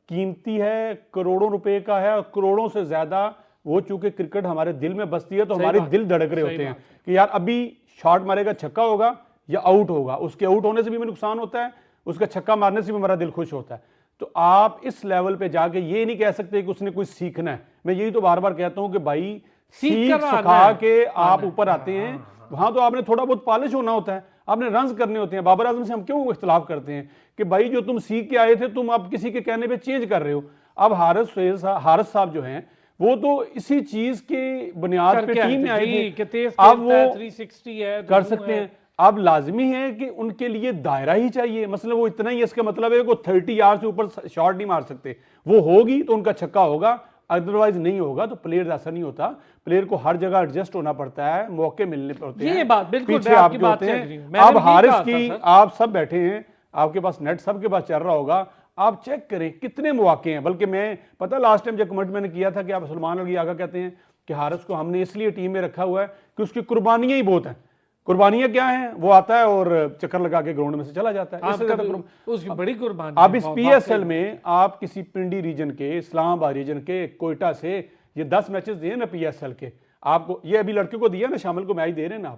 कीमती है, करोड़ों रुपए का है, और करोड़ों से ज्यादा वो, चूंकि क्रिकेट हमारे दिल में बसती है तो हमारे दिल धड़क रहे होते हैं कि यार अभी शॉट मारेगा, छक्का होगा या आउट होगा, उसके आउट होने से भी हमें नुकसान होता है, उसका छक्का मारने से भी हमारा दिल खुश होता है। तो आप इस लेवल पे जाके ये नहीं कह सकते कि उसने कुछ सीखना है। मैं यही तो बार बार कहता हूं कि भाई सीख कर आना सिखा है। के आप आना है। ऊपर आते हैं। वहां तो आपने थोड़ा बहुत पॉलिश होना होता है, आपने रन्स करने होते हैं। बाबर आजम से हम क्यों इख्तिलाफ करते हैं कि भाई जो तुम सीख के आए थे तुम अब किसी के कहने पे चेंज कर रहे हो। अब हारिस साहब जो हैं वो तो इसी चीज के बुनियाद पे करके आए टीम थे में आए जी, थे, कि तेज अब खेलता है, वो 360 है तो कर यूं सकते है। हैं। अब लाजमी है कि उनके लिए दायरा ही चाहिए, मतलब वो इतना ही, इसका मतलब है कि 30 यार्ड से ऊपर शॉट नहीं मार सकते। वो होगी तो उनका छक्का होगा, अदरवाइज नहीं होगा। तो प्लेयर ऐसा नहीं होता, प्लेयर को हर जगह एडजस्ट होना पड़ता है, मौके मिलने पड़ते हैं। ये बात बिल्कुल, पीछे मैं आपकी आपके बात होते से हैं। agree हूं। मैंने अब भी यही हारिस कहा था, की सर। आप सब बैठे हैं, आपके पास नेट सबके पास चल रहा होगा, आप चेक करें कितने मौके हैं। बल्कि मैं पता लास्ट टाइम जब कमेंट मैंने किया था कि आप सलमान अली आगा कहते हैं कि हारिस को हमने इसलिए टीम में रखा हुआ है कि उसकी कुर्बानियां ही बहुत हैं। कुर्बानियां क्या हैं? वो आता है और चक्कर लगा के ग्राउंड में से चला जाता है। इससे ज्यादा उसकी बड़ी कुर्बानी अब है, इस वाकई पीएसएल में आप किसी पिंडी रीजन के, इस्लामाबाद रीजन के, कोयटा से ये 10 मैचेस दिए ना पीएसएल के, आपको ये अभी लड़के को दिया ना, शामिल को मैच दे रहे हैं ना,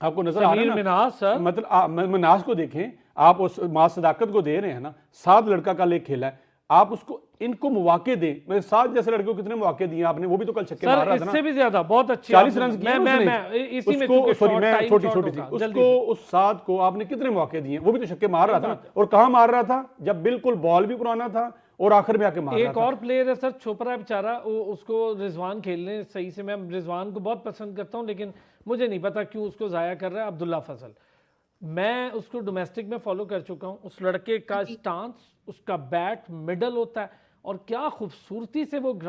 आपको नजर आ रहा है समीर ना? मिन्हाज सर। मतलब मिन्हाज को देखें आप, उस मां सदाकत को दे रहे हैं ना, 7 लड़का का लेग खेला है, आप उसको इनको मौके दें। मेरे 7 जैसे लड़के को कितने मौके दिए आपने, वो भी तो कल छक्के मार सर रहा था इससे ना। भी ज्यादा बहुत अच्छी 40 आपने- रन किए मैं इसी में उसको, चूंकि सॉरी short मैं time छोटी short छोटी थी होगा, जल्दी उसको, उस 7 को आपने कितने मौके दिए? वो भी तो छक्के मार रहा था ना। और कहां मार रहा था? जब बिल्कुल बॉल भी पुराना था और आखिर में आके मार रहा एक था। और प्लेयर है सर, छोपरा है बेचारा, उसको रिजवान खेलने सही से, मैं रिजवान को बहुत पसंद करता हूं लेकिन मुझे नहीं पता क्यों उसको जाया कर रहा है अब्दुल्ला फजल। मैं उसको डोमेस्टिक में फॉलो कर चुका हूं, उस लड़के का स्टांस, उसका बैट मिडल होता है और क्या खूबसूरती से वो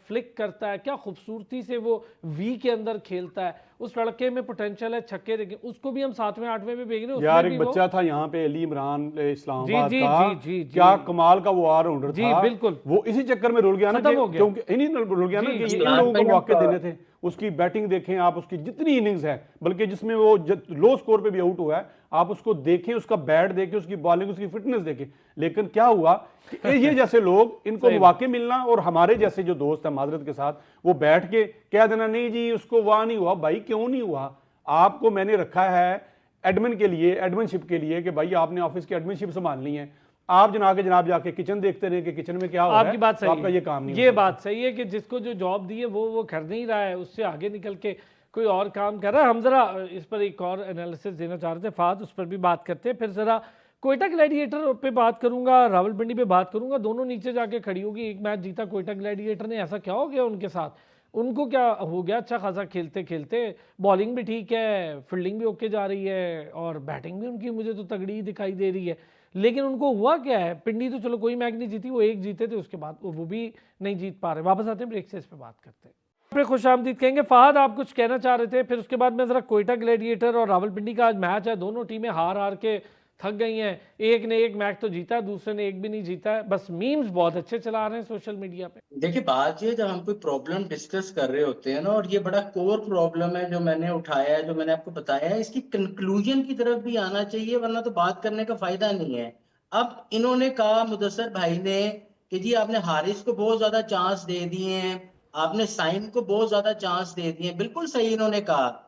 फ्लिक करता है, क्या खूबसूरती से वो वी के अंदर खेलता है। उस लड़के में पोटेंशियल है छक्के, लेकिन उसको भी हम 7वें 8वें में भेज रहे हैं। यार उसमें एक भी वो- बच्चा था यहाँ पे, अली इमरान इस्लामाबाद जी, का, जी, जी, जी, क्या जी। कमाल का वो ऑलराउंडर जी, था। बिल्कुल। वो इसी चक्कर में रुल गया ना, खत्म हो गया। क्योंकि इन्हीं रुल गया ना जी, कि जी। इन लोगों को मौके देने थे। उसकी बैटिंग देखें आप, उसकी जितनी इनिंग्स है, बल्कि जिसमें वो लो स्कोर पे भी आउट हुआ है, आप उसको देखें, उसका बैट देखें, उसकी बॉलिंग, उसकी फिटनेस देखें। लेकिन क्या हुआ कि ये जैसे लोग, इनको मौके मिलना, और हमारे जैसे जो दोस्त है माजरत के साथ, वो बैठ के कह देना नहीं जी उसको वहां नहीं हुआ। भाई क्यों नहीं हुआ? आपको मैंने रखा है एडमिन के लिए, एडमिनशिप के लिए, कि भाई आपने ऑफिस की एडमिनशिप संभालनी है। आप जनाब जाके किचन देखते रहे कि किचन में क्या हो रहा है। आपकी बात सही तो आपका है। ये काम नहीं ये हो सकता। बात सही है कि जिसको जो जॉब दी है वो कर नहीं रहा है, उससे आगे निकल के कोई और काम कर रहा है। हम जरा इस पर एक और एनालिसिस देना चाह रहे थे फाद, उस पर भी बात करते हैं। फिर जरा कोयटा ग्लैडिएटर पे बात करूंगा, रावलपिंडी पे बात करूंगा। दोनों नीचे जाके खड़ी होगी। एक मैच जीता कोयटा ग्लैडिएटर ने, ऐसा क्या हो गया उनके साथ? उनको क्या हो गया? अच्छा खासा खेलते खेलते, बॉलिंग भी ठीक है, फील्डिंग भी ओके जा रही है और बैटिंग भी उनकी मुझे तो तगड़ी ही दिखाई दे रही है। लेकिन उनको हुआ क्या है? पिंडी तो चलो कोई मैच नहीं जीती, वो एक जीते थे, उसके बाद वो भी नहीं जीत पा रहे। वापस आते हैं ब्रेक से, इस पे बात करते हैं। पे खुश आमदीद कहेंगे। फहद आप कुछ कहना चाह रहे थे, फिर उसके बाद मैं जरा कोयटा ग्लैडिएटर और रावलपिंडी का आज मैच है, दोनों टीमें हार हार के थक गई हैं। एक ने एक मैच तो जीता है, दूसरे ने एक भी नहीं जीता है। बस मीम्स बहुत अच्छे चला रहे हैं सोशल मीडिया पे। देखिए बात ये, जब हम कोई प्रॉब्लम डिस्कस कर रहे होते हैं ना, और ये बड़ा कोर प्रॉब्लम है जो मैंने उठाया है, जो मैंने आपको बताया है, इसकी कंक्लूजन की तरफ भी आना चाहिए, वरना तो बात करने का फायदा नहीं है। अब इन्होंने कहा, मुदस्सर भाई ने, कि जी आपने हारिस को बहुत ज्यादा चांस दे दिए हैं, आपने साइम को बहुत ज्यादा चांस दे दिए हैं। बिल्कुल सही इन्होंने कहा।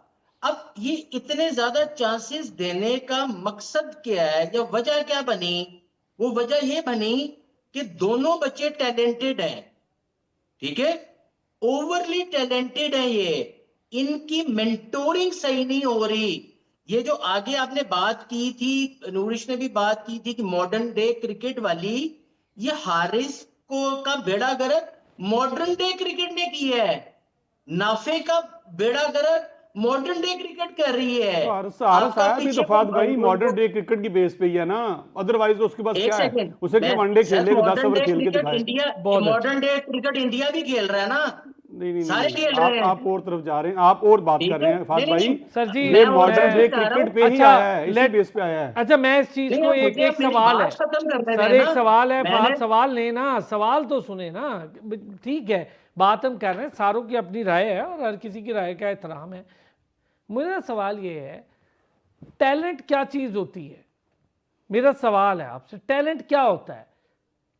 अब ये इतने ज्यादा चांसेस देने का मकसद क्या है या वजह क्या बनी? वो वजह ये बनी कि दोनों बच्चे टैलेंटेड हैं, ठीक है, ओवरली टैलेंटेड है ये, इनकी मेंटोरिंग सही नहीं हो रही। ये जो आगे आपने बात की थी, नूरिश ने भी बात की थी कि मॉडर्न डे क्रिकेट वाली, ये हारिस को का बेड़ा गर्क मॉडर्न डे क्रिकेट ने की है, नाफे का बेड़ा गर्क मॉडर्न डे क्रिकेट कर रही है। हारिस आपका आया भी पीछे तो फाद वो- भाई मॉडर्न डे क्रिकेट की बेस पे ही है ना, अदरवाइज तो उसके पास एक क्या है? सेकंड, उसे क्या वनडे खेलने को 10 मॉडर्न ओवर डे खेल के क्रिकेट दिखाए? इंडिया, बहुत अच्छा। मॉडर्न डे क्रिकेट इंडिया भी खेल रहा है ना, नहीं सारे खेल रहे हैं। आप और तरफ जा रहे हैं, आप और बात ठीक कर रहे है, हैं फाद नहीं, भाई। नहीं, सर जी, ये मैं मॉडर्न और डे बता रहा हूं। क्रिकेट पे ही अच्छा, आया है, इसी बेस पे आया है। अच्छा, मैं इस चीज को नहीं, एक मुझे एक अपनी सवाल है बात खत्म करने सर, दें एक ना। सवाल है फाद, मैंने सवाल लेना, सवाल तो सुने ना। ठीक है, बात हम कर रहे हैं, सारों की अपनी राय है और हर किसी की राय का एहतराम है। मेरा सवाल ये है, टैलेंट क्या चीज होती है? मेरा सवाल है आपसे, टैलेंट क्या होता है?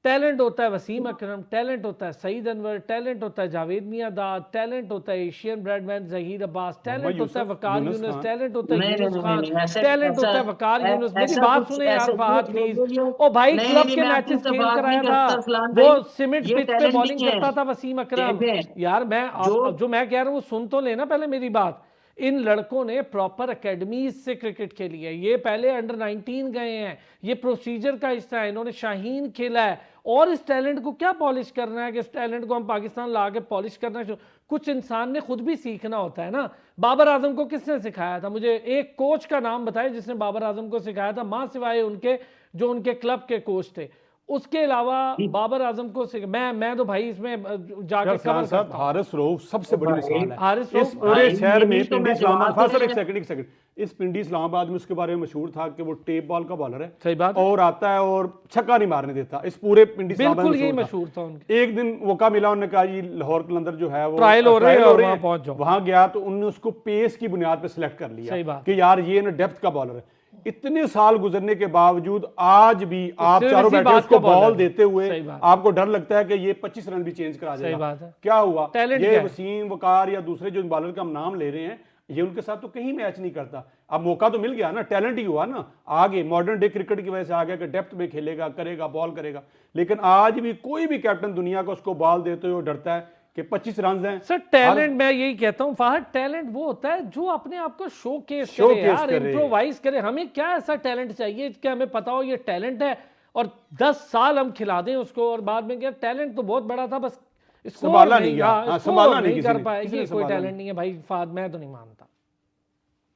टैलेंट होता है वसीम अकरम, टैलेंट होता है सईद अनवर, टैलेंट होता है जावेद मियांदाद, टैलेंट होता है Asian Bradman Zaheer Abbas, talent होता है वकार यूनुस, टैलेंट होता है नहीं नहीं यूनुस नहीं खान, नहीं ऐसे टैलेंट होता है वकार यूनुस। मेरी बात सुने यार फहद प्लीज। ओ भाई नहीं क्लब नहीं के मैं आपकी मैचेस से खेल बात कर नहीं आया करता था, अरसलान वो भाई, सीमेंट ये पिच पे टैलेंट बॉलिंग नहीं है। करता था वसीम अकरम। देखें यार मैं जो जो मैं कह रहा हूँ वो सुन तो लेना पहले मेरी बात। इन लड़कों ने प्रॉपर एकेडमीज से क्रिकेट खेली है, ये पहले अंडर 19 गए हैं, ये प्रोसीजर का हिस्सा है, इन्होंने शाहीन खेला है। और इस टैलेंट को क्या पॉलिश करना है कि इस टैलेंट को हम पाकिस्तान ला के पॉलिश करना है? कुछ इंसान ने खुद भी सीखना होता है ना। बाबर आजम को किसने सिखाया था? मुझे एक कोच का नाम बताए जिसने बाबर आजम को सिखाया था, मां सिवाय उनके जो उनके क्लब के कोच थे। उसके अलावा बाबर आजम को मैं तो भाई इसमें जाके कवर साहब करता हूं। हारिस रऊफ सबसे बड़ी मिसाल है। हारिस इस रऊफ पूरे भाई, शहर में यही तो पिंडी मैं इस्लामाबाद, जवाब सर दे एक सेकंड, इस पिंडी इस्लामाबाद में उसके बारे में मशहूर था कि वो टेप बॉल का बॉलर है, सही बात है। और आता है और छक्का नहीं मारने देता। इस पूरे पिंडी इस्लामाबाद बिल्कुल में यही मशहूर मशहूर था उनके। एक दिन मौका मिला, उन्होंने कहा जी लाहौर के अंदर जो है वो ट्रायल हो रहे हैं और हैं। वहां पहुंच जाओ। वहां गया तो उन्होंने उसको पेस की बुनियाद पर सिलेक्ट कर लिया सही बात। कि यार ये ना डेप्थ का बॉलर है। इतने साल गुजरने के बावजूद आज भी आप सिर्फ चारों इसी बैठे बात उसको का बॉलर बॉल है। देते हुए सही बात। आपको डर लगता है कि ये 25 रन भी चेंज करा सही देगा। बात है। क्या हुआ? टैलेंट ये क्या है? वसीम वकार या दूसरे जो बॉलर का हम नाम ले रहे हैं, ये उनके साथ तो कहीं मैच नहीं करता। अब मौका तो मिल गया ना, टैलेंट ही हुआ ना। आगे मॉडर्न डे क्रिकेट की वजह से आ गया कि डेप्थ में खेलेगा, करेगा, बॉल करेगा। लेकिन आज भी कोई भी कैप्टन दुनिया को उसको बॉल देते हुए डरता है कि 25 रन हैं। सर टैलेंट मैं यही कहता हूं फहद, टैलेंट वो होता है जो अपने आप को शोकेस करे Showcase यार, करे। इम्प्रोवाइज करे। हमें क्या ऐसा टैलेंट चाहिए कि हमें पता हो ये टैलेंट है और 10 साल हम खिला दें उसको और बाद में क्या टैलेंट तो बहुत बड़ा था, बस इसको संभाला नहीं गया। हाँ, हाँ, इसको संभाला नहीं नहीं किसी कर ने, पाए। किसी ने ये कोई संभाला टैलेंट नहीं है भाई फहद, मैं तो नहीं मानता।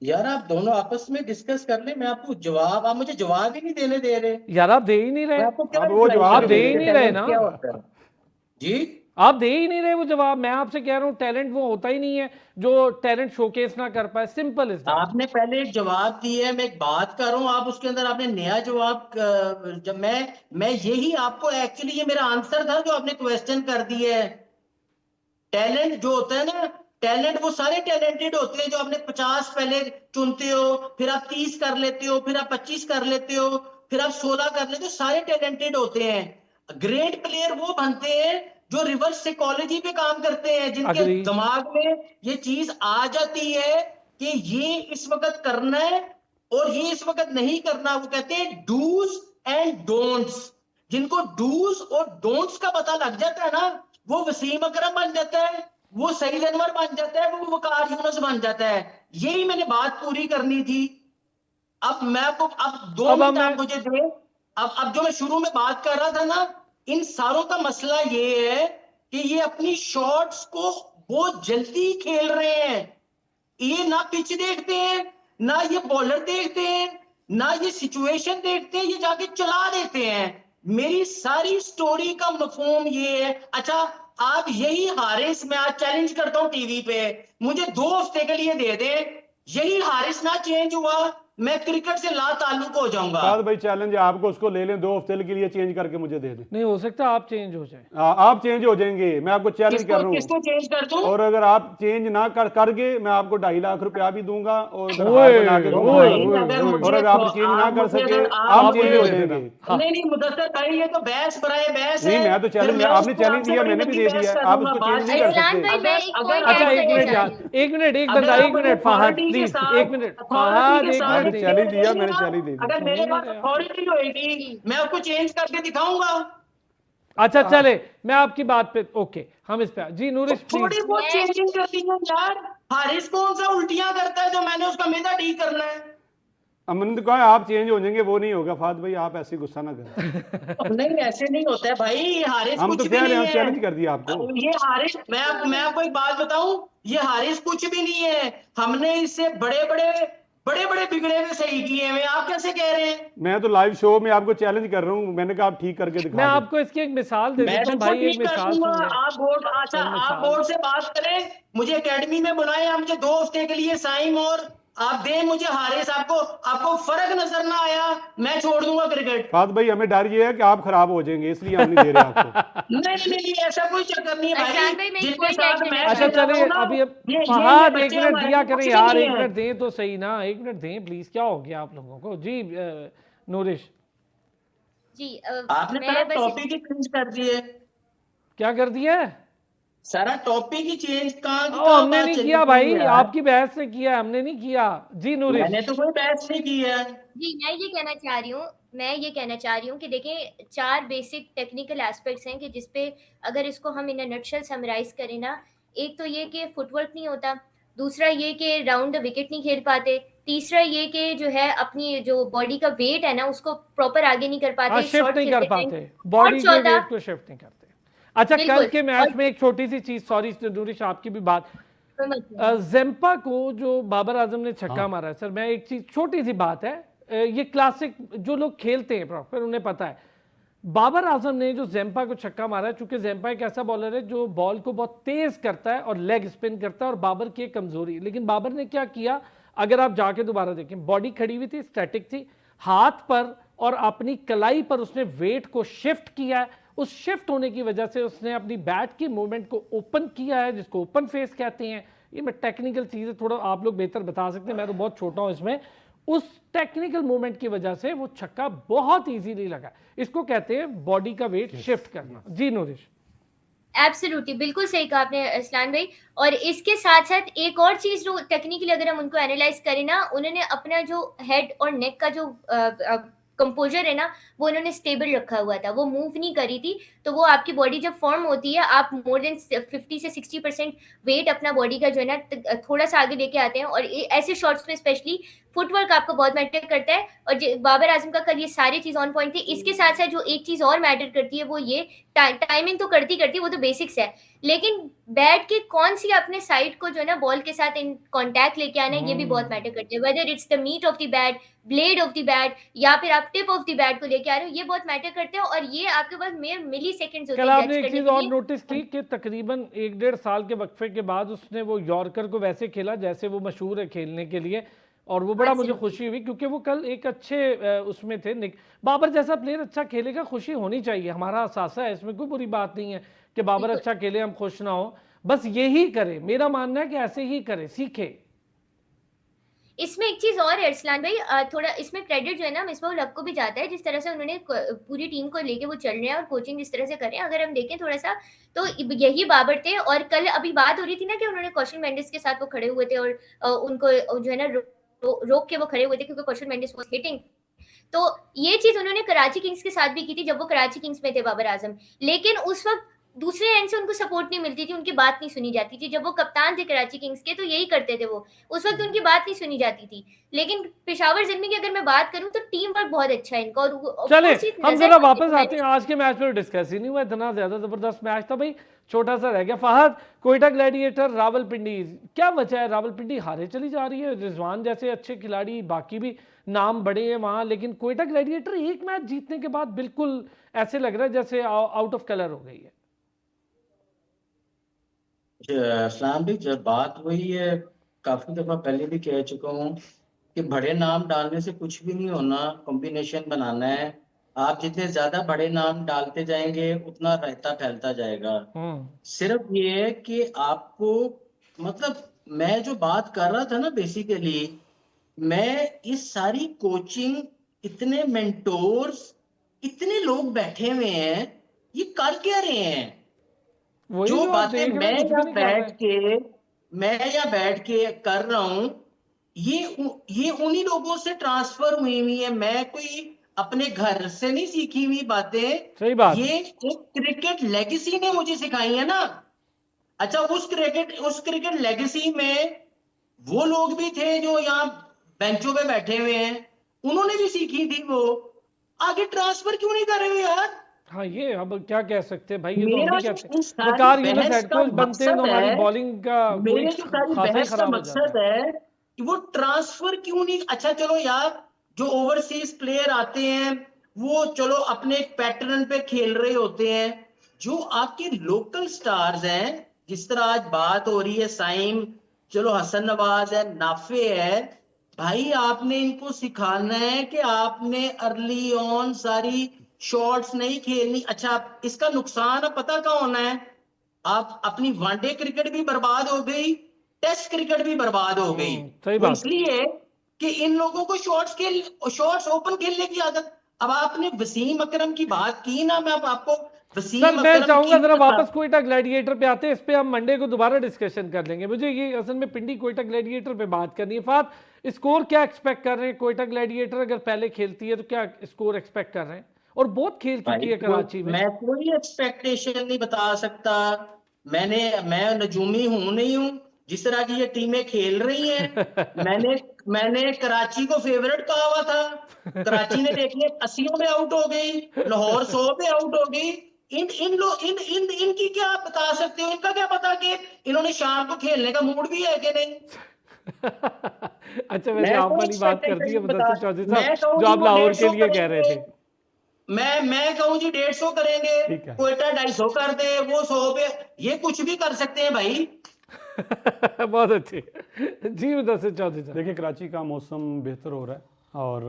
यार आप दोनों आपस में डिस्कस कर ले, मैं आपको जवाब, आप मुझे जवाब ही नहीं देने दे रहे। यार आप दे ही नहीं मैं रहे, आपको क्या अब वो reply जवाब आप करूं दे ही कि नहीं रहे talent ना। क्या होता है? जी आप दे ही नहीं रहे वो जवाब। मैं आपसे कह रहा हूं टैलेंट वो होता ही नहीं है जो टैलेंट शोकेस ना कर पाए, सिंपल इज दैट। आपने पहले एक जवाब दिया है, मैं एक बात कर रहा हूं, आप उसके अंदर आपने नया जवाब जब मैं यही आपको एक्चुअली ये मेरा आंसर था जो आपने क्वेश्चन कर दिया है। टैलेंट जो होता है ना, टैलेंट वो सारे टैलेंटेड होते हैं जो आपने 50 पहले चुनते हो, फिर आप 30 कर लेते हो, फिर आप 25 कर लेते हो, फिर आप 16 कर लेते हो, सारे टैलेंटेड होते हैं। ग्रेट प्लेयर वो बनते हैं जो रिवर्स साइकोलॉजी पे काम करते हैं, जिनके Agree. दिमाग में ये चीज आ जाती है कि ये इस वक्त करना है और ये इस वक्त नहीं करना। वो कहते हैं डूज एंड डोंट्स। जिनको डूज और डोंट्स का पता लग जाता है ना, वो वसीम अकरम बन जाता है, वो सईद अनवर बन जाता है, वो वकार यूनुस बन जाता है। यही मैंने बात पूरी करनी थी। अब मैं आपको अब 2 अब मिनट मैं आप मुझे दे। अब जो मैं शुरू में बात कर रहा था ना, इन सारों का मसला ये है कि ये अपनी शॉट्स को बहुत जल्दी खेल रहे हैं। ये ना पिच देखते हैं, ना ये बॉलर देखते हैं, ना ये सिचुएशन देखते हैं, ये जाके चला देते हैं। मेरी सारी स्टोरी का मफहूम ये है। अच्छा आप यही हारिस, मैं आज चैलेंज करता हूं टीवी पे, मुझे 2 हफ्ते के लिए दे दे, यही हारिस ना चेंज हुआ, मैं क्रिकेट से ला ताल्लुक हो जाऊंगा। साद भाई चैलेंज है आपको, उसको ले लें 2 हफ्ते के लिए, चेंज करके मुझे दे दें। नहीं हो सकता आप चेंज हो जाए। आप चेंज हो जाएंगे, मैं आपको चैलेंज कर रहा किसको हूँ। चेंज कर दूं? और अगर आप चेंज ना करके, मैं आपको 2.5 लाख रुपया भी दूंगा और अगर ओए, हार बना के तो दूंगा। ओए, भाई, ओए, अगर ओए। मुझे और अगर आप चेंज ना कर मुझे सके, अगर आप चेंज हो मुझे जाएंगे। हाँ। नहीं मुदस्सर भाई, ये तो बहस बराए बहस नहीं, है। मैं तो चैलेंज, फिर मैं आपने उसको चैलेंज आपसे दिया, बड़ी मैंने भी लंबी दे बहस दिया है, करूंगा। आप उसको चेंज नहीं कर अरसलान सकते। भाई मैं एक अगर- पॉइंट अच्छा ऐड एक करना मिनट यार, चाहती हूँ। एक मिनट एक अगर बंदा, आप एक मिनट अपने फहद authority के प्लीज, साथ- एक मिनट authority फहद, के एक साथ मिनट चैलेंज दीजिए। दिया, मैंने चैलेंज दे दी। अगर मेरे पास सुनिए ना। अथॉरिटी होगी, मैं उसको चेंज करके दिखाऊंगा। अच्छा चले, मैं आपकी बात पे ओके, हम इस पे जी नूरिश थोड़ी प्लीज। बहुत चेंजिंग कर दी है यार। हारिस कौन सा उल्टियां करता है जो मैंने उसका मेधा ठीक करना है? अमन ने कहा आप चेंज हो जाएंगे, वो नहीं होगा। फाद भाई आप ऐसे गुस्सा ना करें। नहीं ऐसे नहीं होता है भाई, हारिस हम कुछ तो भी कह रहे नहीं हैं, है। चैलेंज कर दिया आपको। ये हारिस, मैं आपको एक बात बताऊं, ये हारिस कुछ भी नहीं है। हमने इससे बड़े बड़े बिगड़े हुए सही किए हैं। आप कैसे कह रहे हैं? मैं तो लाइव शो में आपको चैलेंज कर रहा हूँ, मैंने कहा आप ठीक करके दिखा मैं दें। आपको इसकी एक मिसाल दे मैं देता तो हूँ भाई, एक ठीक कर मिसाल दूंगा। सुन लें। आप बोर्ड, अच्छा चल आप मिसाल। बोर्ड से बात करें, मुझे एकेडमी में बुलाएं, आप मुझे 2 हफ्ते के लिए साइम और आप दें मुझे हारिस। आपको फर्क नजर ना आया, मैं छोड़ दूंगा क्रिकेट। फाद भाई हमें डर ये है कि आप खराब हो जाएंगे, इसलिए हम नहीं दे रहे आपको। नहीं ऐसा कोई चक्कर नहीं है अरसलान भाई। भाई, मैं एक जिनके point साथ add करना मैं अच्छा खेल रहा चले हूं ना, अभी ये फहद एक बच्चे मिनट हमारे दिया कुछ करें भी यार, नहीं एक है। मिनट दें तो सही ना, एक मिनट दें प्लीज। क्या हो गया आप लोगों को जी? नूरिश जी आपने सारा मैं बस टॉपिक ही चेंज कर दिए, क्या कर दिया है? सारा टॉपिक ही चेंज, कहाँ की ओ, कहाँ हमने बात नहीं चली किया गई भाई, यार। आपकी बहस ने किया, हमने नहीं किया। जी नूरिश। मैंने तो कोई बहस नहीं की है। जी मैं ये कहना चाह रही हूँ कि देखें 4 बेसिक टेक्निकल एस्पेक्ट्स हैं कि जिसपे अगर इसको हम इन अ नटशेल समराइज़ करें ना, एक तो ये कि फुटवर्क नहीं होता, दूसरा ये कि राउंड द विकेट नहीं खेल पाते, तीसरा ये कि जो है अपनी जो बॉडी का वेट है ना उसको प्रॉपर आगे नहीं कर हाँ, पाते शिफ्ट शॉट नहीं कर खेलते टाइम, पाते, और बॉडी के चौथा वेट को शिफ्ट नहीं करते। अच्छा, कल बिल्कुल के मैच और में एक छोटी सी चीज, सॉरी नूरिश आपकी भी बात, समझ गए। जेम्पा को जो बाबर आजम ने छक्का हाँ। मारा है, सर मैं एक चीज, छोटी सी बात है, ये क्लासिक जो लोग खेलते हैं प्रॉपर उन्हें पता है, बाबर आजम ने जो जेम्पा को छक्का मारा है, चूंकि जेम्पा एक ऐसा बॉलर है जो बॉल को बहुत तेज करता है और लेग स्पिन करता है, और बाबर की एक कमजोरी है। लेकिन बाबर ने क्या किया, अगर आप जाके दोबारा देखें, बॉडी खड़ी हुई थी, स्टैटिक थी, हाथ पर और अपनी कलाई पर उसने वेट को शिफ्ट किया है। उस शिफ्ट होने की वजह से उसने अपनी बैट की मूवमेंट को ओपन किया है, जिसको ओपन फेस कहते हैं। ये मैं टेक्निकल चीज़ें थोड़ा आप लोग बेहतर बता सकते हैं, मैं तो बहुत छोटा हूं इसमें। उस टेक्निकल मूवमेंट की वजह से वो छक्का बहुत इजीली लगा। इसको कहते हैं बॉडी का वेट शिफ्ट करना। जी नूरिश। एब्सोल्युटली बिल्कुल सही कहा आपने असलान भाई। और इसके साथ साथ एक और चीज जो टेक्निकली अगर हम उनको एनालाइज करें ना, उन्होंने अपना जो हेड और नेक का जो कंपोजर है ना वो उन्होंने स्टेबल रखा हुआ था, वो मूव नहीं करी थी। तो वो आपकी बॉडी जब फॉर्म होती है, आप मोर देन 50 से 60% वेट अपना बॉडी का जो है ना थोड़ा सा आगे लेके आते हैं, और ऐसे शॉट्स में स्पेशली फुटवर्क आपको बहुत मैटर करता है। और बाबर आजम का कल ये सारी चीज ऑन पॉइंट थी। इसके साथ साथ जो एक चीज और मैटर करती है वो ये टाइमिंग तो करती करती, वो तो बेसिक्स है, लेकिन बैट की कौन सी अपने साइड को जो है ना बॉल के साथ इन कांटेक्ट लेके आना है, ये भी बहुत मैटर करते हैं। Whether it's the meat of the bat, blade of the bat, या फिर आप टिप ऑफ द बैट को लेके आ रहे हो, ये बहुत मैटर करते हैं। और ये आपके पास मेयर मिली सेकेंड्स होते कल हैं आपने जज एक करने चीज के और लिए। नोटिस की कि तकरीबन 1-1.5 साल के वक्फे के बाद उसने वो यॉर्कर को वैसे खेला जैसे वो मशहूर है खेलने के लिए, और वो बड़ा मुझे खुशी हुई, क्योंकि वो कल एक अच्छे उसमें थे। बाबर जैसा प्लेयर अच्छा खेलेगा, खुशी होनी चाहिए, हमारा असासा है, इसमें कोई बुरी बात नहीं है कि बाबर अच्छा खेले, हम खुश ना हो, बस यही करे। मेरा मानना है कि ऐसे ही करे, सीखे। इसमें एक चीज और है अरसलान भाई, थोड़ा इसमें क्रेडिट जो है ना मिसबाह उल हक को भी जाता है, जिस तरह से उन्होंने पूरी टीम को लेके वो चल रहे हैं और कोचिंग जिस तरह से कर रहे हैं। अगर हम देखें थोड़ा सा तो यही बाबर थे। और कल अभी बात हो रही थी ना कि उन्होंने कौशल मेंडिस के साथ वो खड़े हुए थे, और उनको जो है ना रोक के वो खड़े हुए थे क्योंकि कौशल मेंडिस वाज हिटिंग। तो ये चीज उन्होंने कराची किंग्स के साथ भी की थी जब वो कराची किंग्स में थे बाबर आजम। लेकिन उस वक्त दूसरे एंड से उनको सपोर्ट नहीं मिलती थी, उनकी बात नहीं सुनी जाती थी। जब वो कप्तान थे कराची किंग्स के तो यही करते थे वो, उस वक्त उनकी बात नहीं सुनी जाती थी। लेकिन पेशावर ज़िम्मी की अगर मैं बात करूं तो टीम वर्क बहुत अच्छा है इनका। और चले, वो चीज हम नजर जरा आती वापस है आते हैं। आज के मैच में डिस्कस ही नहीं हुआ, इतना ज्यादा जबरदस्त मैच था भाई, छोटा सा रह गया। फहद, कोयटा ग्लैडिएटर रावलपिंडी, क्या वजह है रावलपिंडी हारे चली जा रही है? रिजवान जैसे अच्छे खिलाड़ी, बाकी भी नाम बड़े हैं वहां, लेकिन कोयटा ग्लैडिएटर एक मैच जीतने के बाद बिल्कुल ऐसे लग रहा है जैसे आउट ऑफ कलर हो गई है। इस्लाम भी जब बात वही है, काफी दफा पहले भी कह चुका हूँ कि बड़े नाम डालने से कुछ भी नहीं होना, कॉम्बिनेशन बनाना है। आप जितने ज्यादा बड़े नाम डालते जाएंगे उतना रायता फैलता जाएगा। सिर्फ ये है कि आपको, मतलब मैं जो बात कर रहा था ना, बेसिकली मैं इस सारी कोचिंग, इतने मेंटोर्स, इतने लोग बैठे हुए हैं, ये कर क्या रहे हैं? वही जो जो आप बातें देख रहे मैं हैं, कुछ भी यहाँ नहीं कर रहे। बैठ के कर रहा हूं, ये उन्हीं लोगों से ट्रांसफर हुई है। मैं कोई अपने घर से नहीं सीखी हुई बातें, सही बात। ये एक क्रिकेट लेगेसी ने मुझे सिखाई है ना। अच्छा, उस क्रिकेट लेगेसी में वो लोग भी थे जो यहाँ बेंचों पे बैठे हुए हैं, उन्होंने भी सीखी थी, वो आगे ट्रांसफर क्यों नहीं कर रहे हो यार? हाँ, ये अब क्या कह सकते हैं भाई, ये तो हम मेरा भी जो कहते हैं। इस सारी वकार यूनुस बहस हेड का कोच बनते हैं तो मकसद हमारी है, बॉलिंग का कोई मेरे जो सारी खासा ही बहस का खराब हो जाता मकसद है कि वो ट्रांसफर क्यों नहीं। अच्छा चलो यार, जो ओवरसीज प्लेयर आते हैं वो चलो अपने एक पैटर्न पे खेल रहे होते हैं। जो आपके लोकल स्टार्स हैं, जिस तरह आज बात हो रही है, साइम, चलो हसन नवाज है, नाफे है, भाई आपने इनको सिखाना है कि आपने अर्ली ऑन सारी शॉट्स नहीं खेलनी। अच्छा, इसका नुकसान अब पता क्या होना है? आप अपनी वनडे क्रिकेट भी बर्बाद हो गई, टेस्ट क्रिकेट भी बर्बाद हो गई। सही वो बात। इसलिए कि इन लोगों को शॉट्स ओपन खेलने की आदत, अब आपने वसीम अकरम की बात की ना, मैं अब आपको वसीम सर मैं अकरम चाहूंगा की जरा वापस क्वेटा ग्लैडिएटर पे आते हैं, इस पे हम मंडे को दोबारा डिस्कशन कर लेंगे। मुझे ये असल में पिंडी क्वेटा ग्लैडिएटर पे बात करनी है। फात, स्कोर क्या एक्सपेक्ट कर रहे हैं? क्वेटा ग्लैडिएटर अगर पहले खेलती है तो क्या स्कोर एक्सपेक्ट कर रहे हैं? और बहुत खेल चुकी है कराची में। मैं कोई एक्सपेक्टेशन नहीं बता सकता। मैं नजूमी हूं नहीं हूं, जिस तरह की ये टीमें खेल रही हैं। मैंने कराची को फेवरेट कहा हुआ था। कराची ने देखिए 80 में आउट हो गई, लाहौर 100 में आउट हो गई। इन इन लो इन इन इनकी क्या बता सकते हो? इनका क्या पता कि इन्होंने शाम को खेलने का मूड भी है कि नहीं। अच्छा, वैसे मैं आप कोई वाली बात करती है एक्सपेक्टेशन बता, मुदस्सिर चौधरी मैं साहब, कहूँ जो जी आप वो लाहौर के 150 लिए कह रहे करेंगे। थे। मैं कहूँ जी 150 करेंगे, ठीक है। क्वेटा 250 कर दे, वो 100 पे, ये कुछ भी कर सकते हैं भाई। बहुत अच्छे जी मुदस्सिर चौधरी साहब। देखिए कराची का मौसम बेहतर हो रहा है, और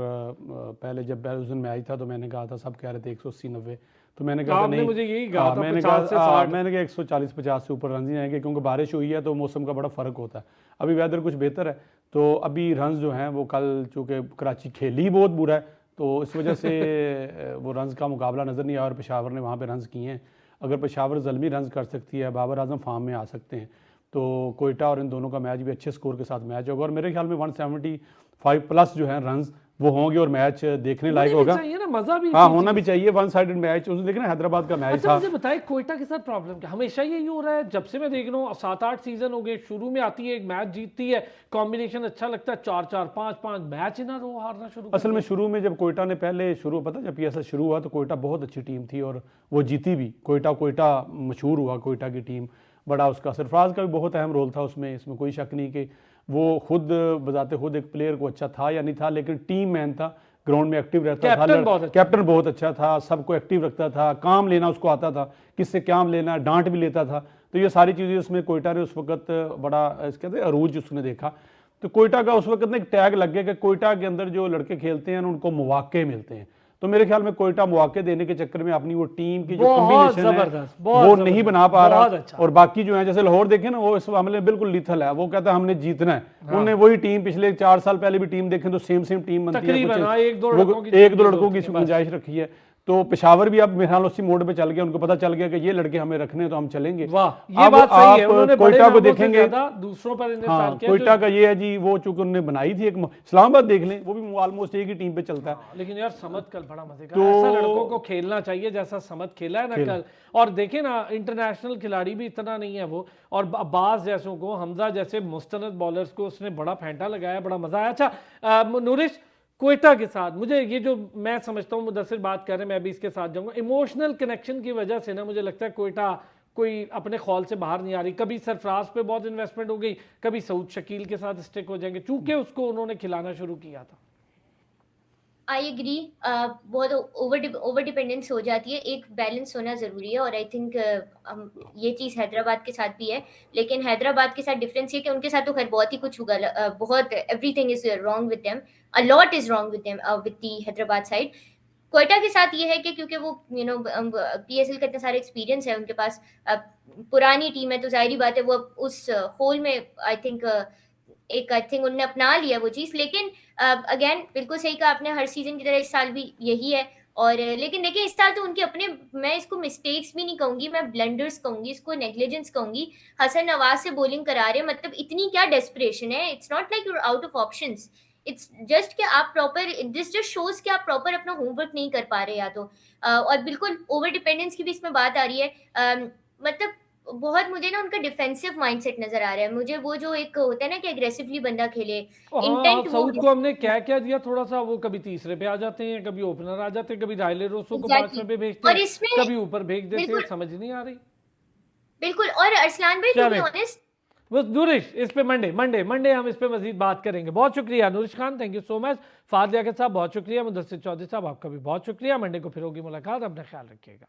पहले जब उस दिन मैं आई था तो मैंने कहा था, सब कह रहे थे 180-90, तो मैंने कहा था आपने नहीं, मुझे यही कहा था, मैंने 50 से कहा 60। मैंने कहा 140-50 से ऊपर रन नहीं आएंगे, क्योंकि बारिश हुई है तो मौसम का बड़ा फ़र्क होता है। अभी वेदर कुछ बेहतर है, तो अभी रन जो हैं वो कल, चूँकि कराची खेली ही बहुत बुरा है, तो इस वजह से वो रन्स का मुकाबला नज़र नहीं आया, और पेशावर ने वहाँ पे रन्स किए हैं। अगर पेशावर ज़ल्मी रन्स कर सकती है, बाबर आजम फार्म में आ सकते हैं, तो कोयटा और इन दोनों का मैच भी अच्छे स्कोर के साथ मैच होगा, और मेरे ख्याल में 175 प्लस जो है रन्स वो होंगे, और मैच देखने लायक होगा। चाहिए ना, मजा भी हाँ, इसी होना चीज़ भी चाहिए। वन साइडेड मैच, उसने देखना हैदराबाद का मैच अच्छा था। मुझे बताइए, कोयटा के साथ प्रॉब्लम क्या? हमेशा यही हो रहा है, जब से मैं देख रहा हूँ 7-8 सीजन हो गए, शुरू में आती है एक मैच जीतती है, कॉम्बिनेशन अच्छा लगता है, 4-4 5-5 मैच ना रो हारना शुरू कर असल में शुरू में जब कोयटा ने पहले शुरू, पता जब पीएसएल शुरू हुआ तो कोयटा बहुत अच्छी टीम थी, और वो जीती भी। कोयटा मशहूर हुआ, कोयटा की टीम बड़ा, उसका सरफराज का भी बहुत अहम रोल था उसमें, इसमें कोई शक नहीं कि वो खुद बजाते खुद एक प्लेयर को अच्छा था या नहीं था, लेकिन टीम मैन था, ग्राउंड में एक्टिव रहता था, कैप्टन बहुत अच्छा था, सबको एक्टिव रखता था, काम लेना उसको आता था, किससे काम लेना, डांट भी लेता था। तो ये सारी चीज़ें उसमें कोयटा ने उस वक्त बड़ा कहते हैं अरूज उसने देखा। तो कोयटा का उस वक्त ना एक टैग लग गया कि कोयटा के अंदर जो लड़के खेलते हैं उनको मौके मिलते हैं। तो मेरे ख्याल में कोयटा मौके देने के चक्कर में अपनी वो टीम की जो कॉम्बिनेशन है वो नहीं बना पा रहा। और बाकी जो है, जैसे लाहौर देखें ना, वो इस मामले में बिल्कुल लिथल है, वो कहता है हमने जीतना है। उन्होंने वही टीम पिछले 4 साल पहले भी टीम देखें तो सेम टीम बनती है, एक दो लड़कों की गुंजाइश रखी है। तो पेशावर भी अब मेरे ख्याल उसी मोड पे चल गया, उनको पता चल गया कि ये लड़के हमें रखने तो हम चलेंगे। वाह, ये बात सही है, उन्होंने कोयटा को देखेंगे दूसरों पर हाँ, कोयटा का ये है जी, वो चूंकि उन्होंने बनाई थी एक, इस्लामाबाद देख लें, वो भी ऑलमोस्ट एक ही टीम पे चलता है। लेकिन यार समद कल बड़ा मजे का, ऐसा लड़कों को खेलना चाहिए जैसा समद खेला है ना कल। और देखे ना, इंटरनेशनल खिलाड़ी भी इतना नहीं है वो, और अब्बास जैसों को, हमजा जैसे मुस्तनद बॉलर्स को उसने बड़ा फेंटा लगाया, बड़ा मजा आया। अच्छा नूरिश, कोयटा के साथ मुझे ये जो मैं समझता हूँ, मुदस्सिर बात कर रहे हैं, मैं भी इसके साथ जाऊंगा, इमोशनल कनेक्शन की वजह से ना मुझे लगता है कोयटा कोई अपने खौल से बाहर नहीं आ रही। कभी सरफराज पे बहुत इन्वेस्टमेंट हो गई, कभी सऊद शकील के साथ स्टिक हो जाएंगे, चूंकि उसको उन्होंने खिलाना शुरू किया था। आई एग्री, बहुत ओवर डिपेंडेंस हो जाती है, एक बैलेंस होना ज़रूरी है, और आई थिंक ये चीज़ हैदराबाद के साथ भी है। लेकिन हैदराबाद के साथ डिफरेंस ये कि उनके साथ तो खैर बहुत ही कुछ हुआ, बहुत everything is wrong with them, a lot is wrong with them with the Hyderabad side. Quetta के साथ ये है कि क्योंकि वो पीएसएल का इतना सारा एक्सपीरियंस है उनके पास, पुरानी टीम है, तो जाहिर बात है वो उस होल में आई थिंक उन्होंने अपना लिया वो चीज़। लेकिन अगेन बिल्कुल सही कहा आपने, हर सीजन की तरह इस साल भी यही है। और लेकिन देखिए इस साल तो उनके अपने, मैं इसको मिस्टेक्स भी नहीं कहूंगी, मैं ब्लंडर्स कहूंगी, इसको नेग्लिजेंस कहूंगी। हसन नवाज से बॉलिंग करा रहे हैं, मतलब इतनी क्या डेस्परेशन है? It's not like you are out of options, it's just कि आप प्रॉपर, दिस जस्ट शोज कि आप प्रॉपर अपना होमवर्क नहीं कर पा रहे या तो। और बिल्कुल ओवर डिपेंडेंस की भी इसमें बात आ रही है। मतलब बहुत मुझे ना उनका डिफेंसिव माइंडसेट नजर आ रहा है मुझे, वो जो एक होता है ना कि एग्रेसिवली बंदा खेले, इंटेंट वो सऊद को हमने क्या क्या दिया थोड़ा सा, वो कभी तीसरे पे आ जाते हैं, कभी ओपनर आ जाते हैं, कभी रायले रोसो को 5वें पे भेजते और हैं, इसमें कभी ऊपर भेज देते हैं, समझ नहीं आ रही। बिल्कुल, और अरसलान भाई टू बी ऑनेस्ट, बस नूरिश इस पे मंडे हम इस पे मजीद बात करेंगे। बहुत शुक्रिया Noorish Khan, thank you so much. Fahad Liaquat साहब बहुत शुक्रिया, मुदस्सिर चौधरी साहब आपका भी बहुत शुक्रिया। मंडे को फिर होगी मुलाकात, अपना ख्याल रखिएगा।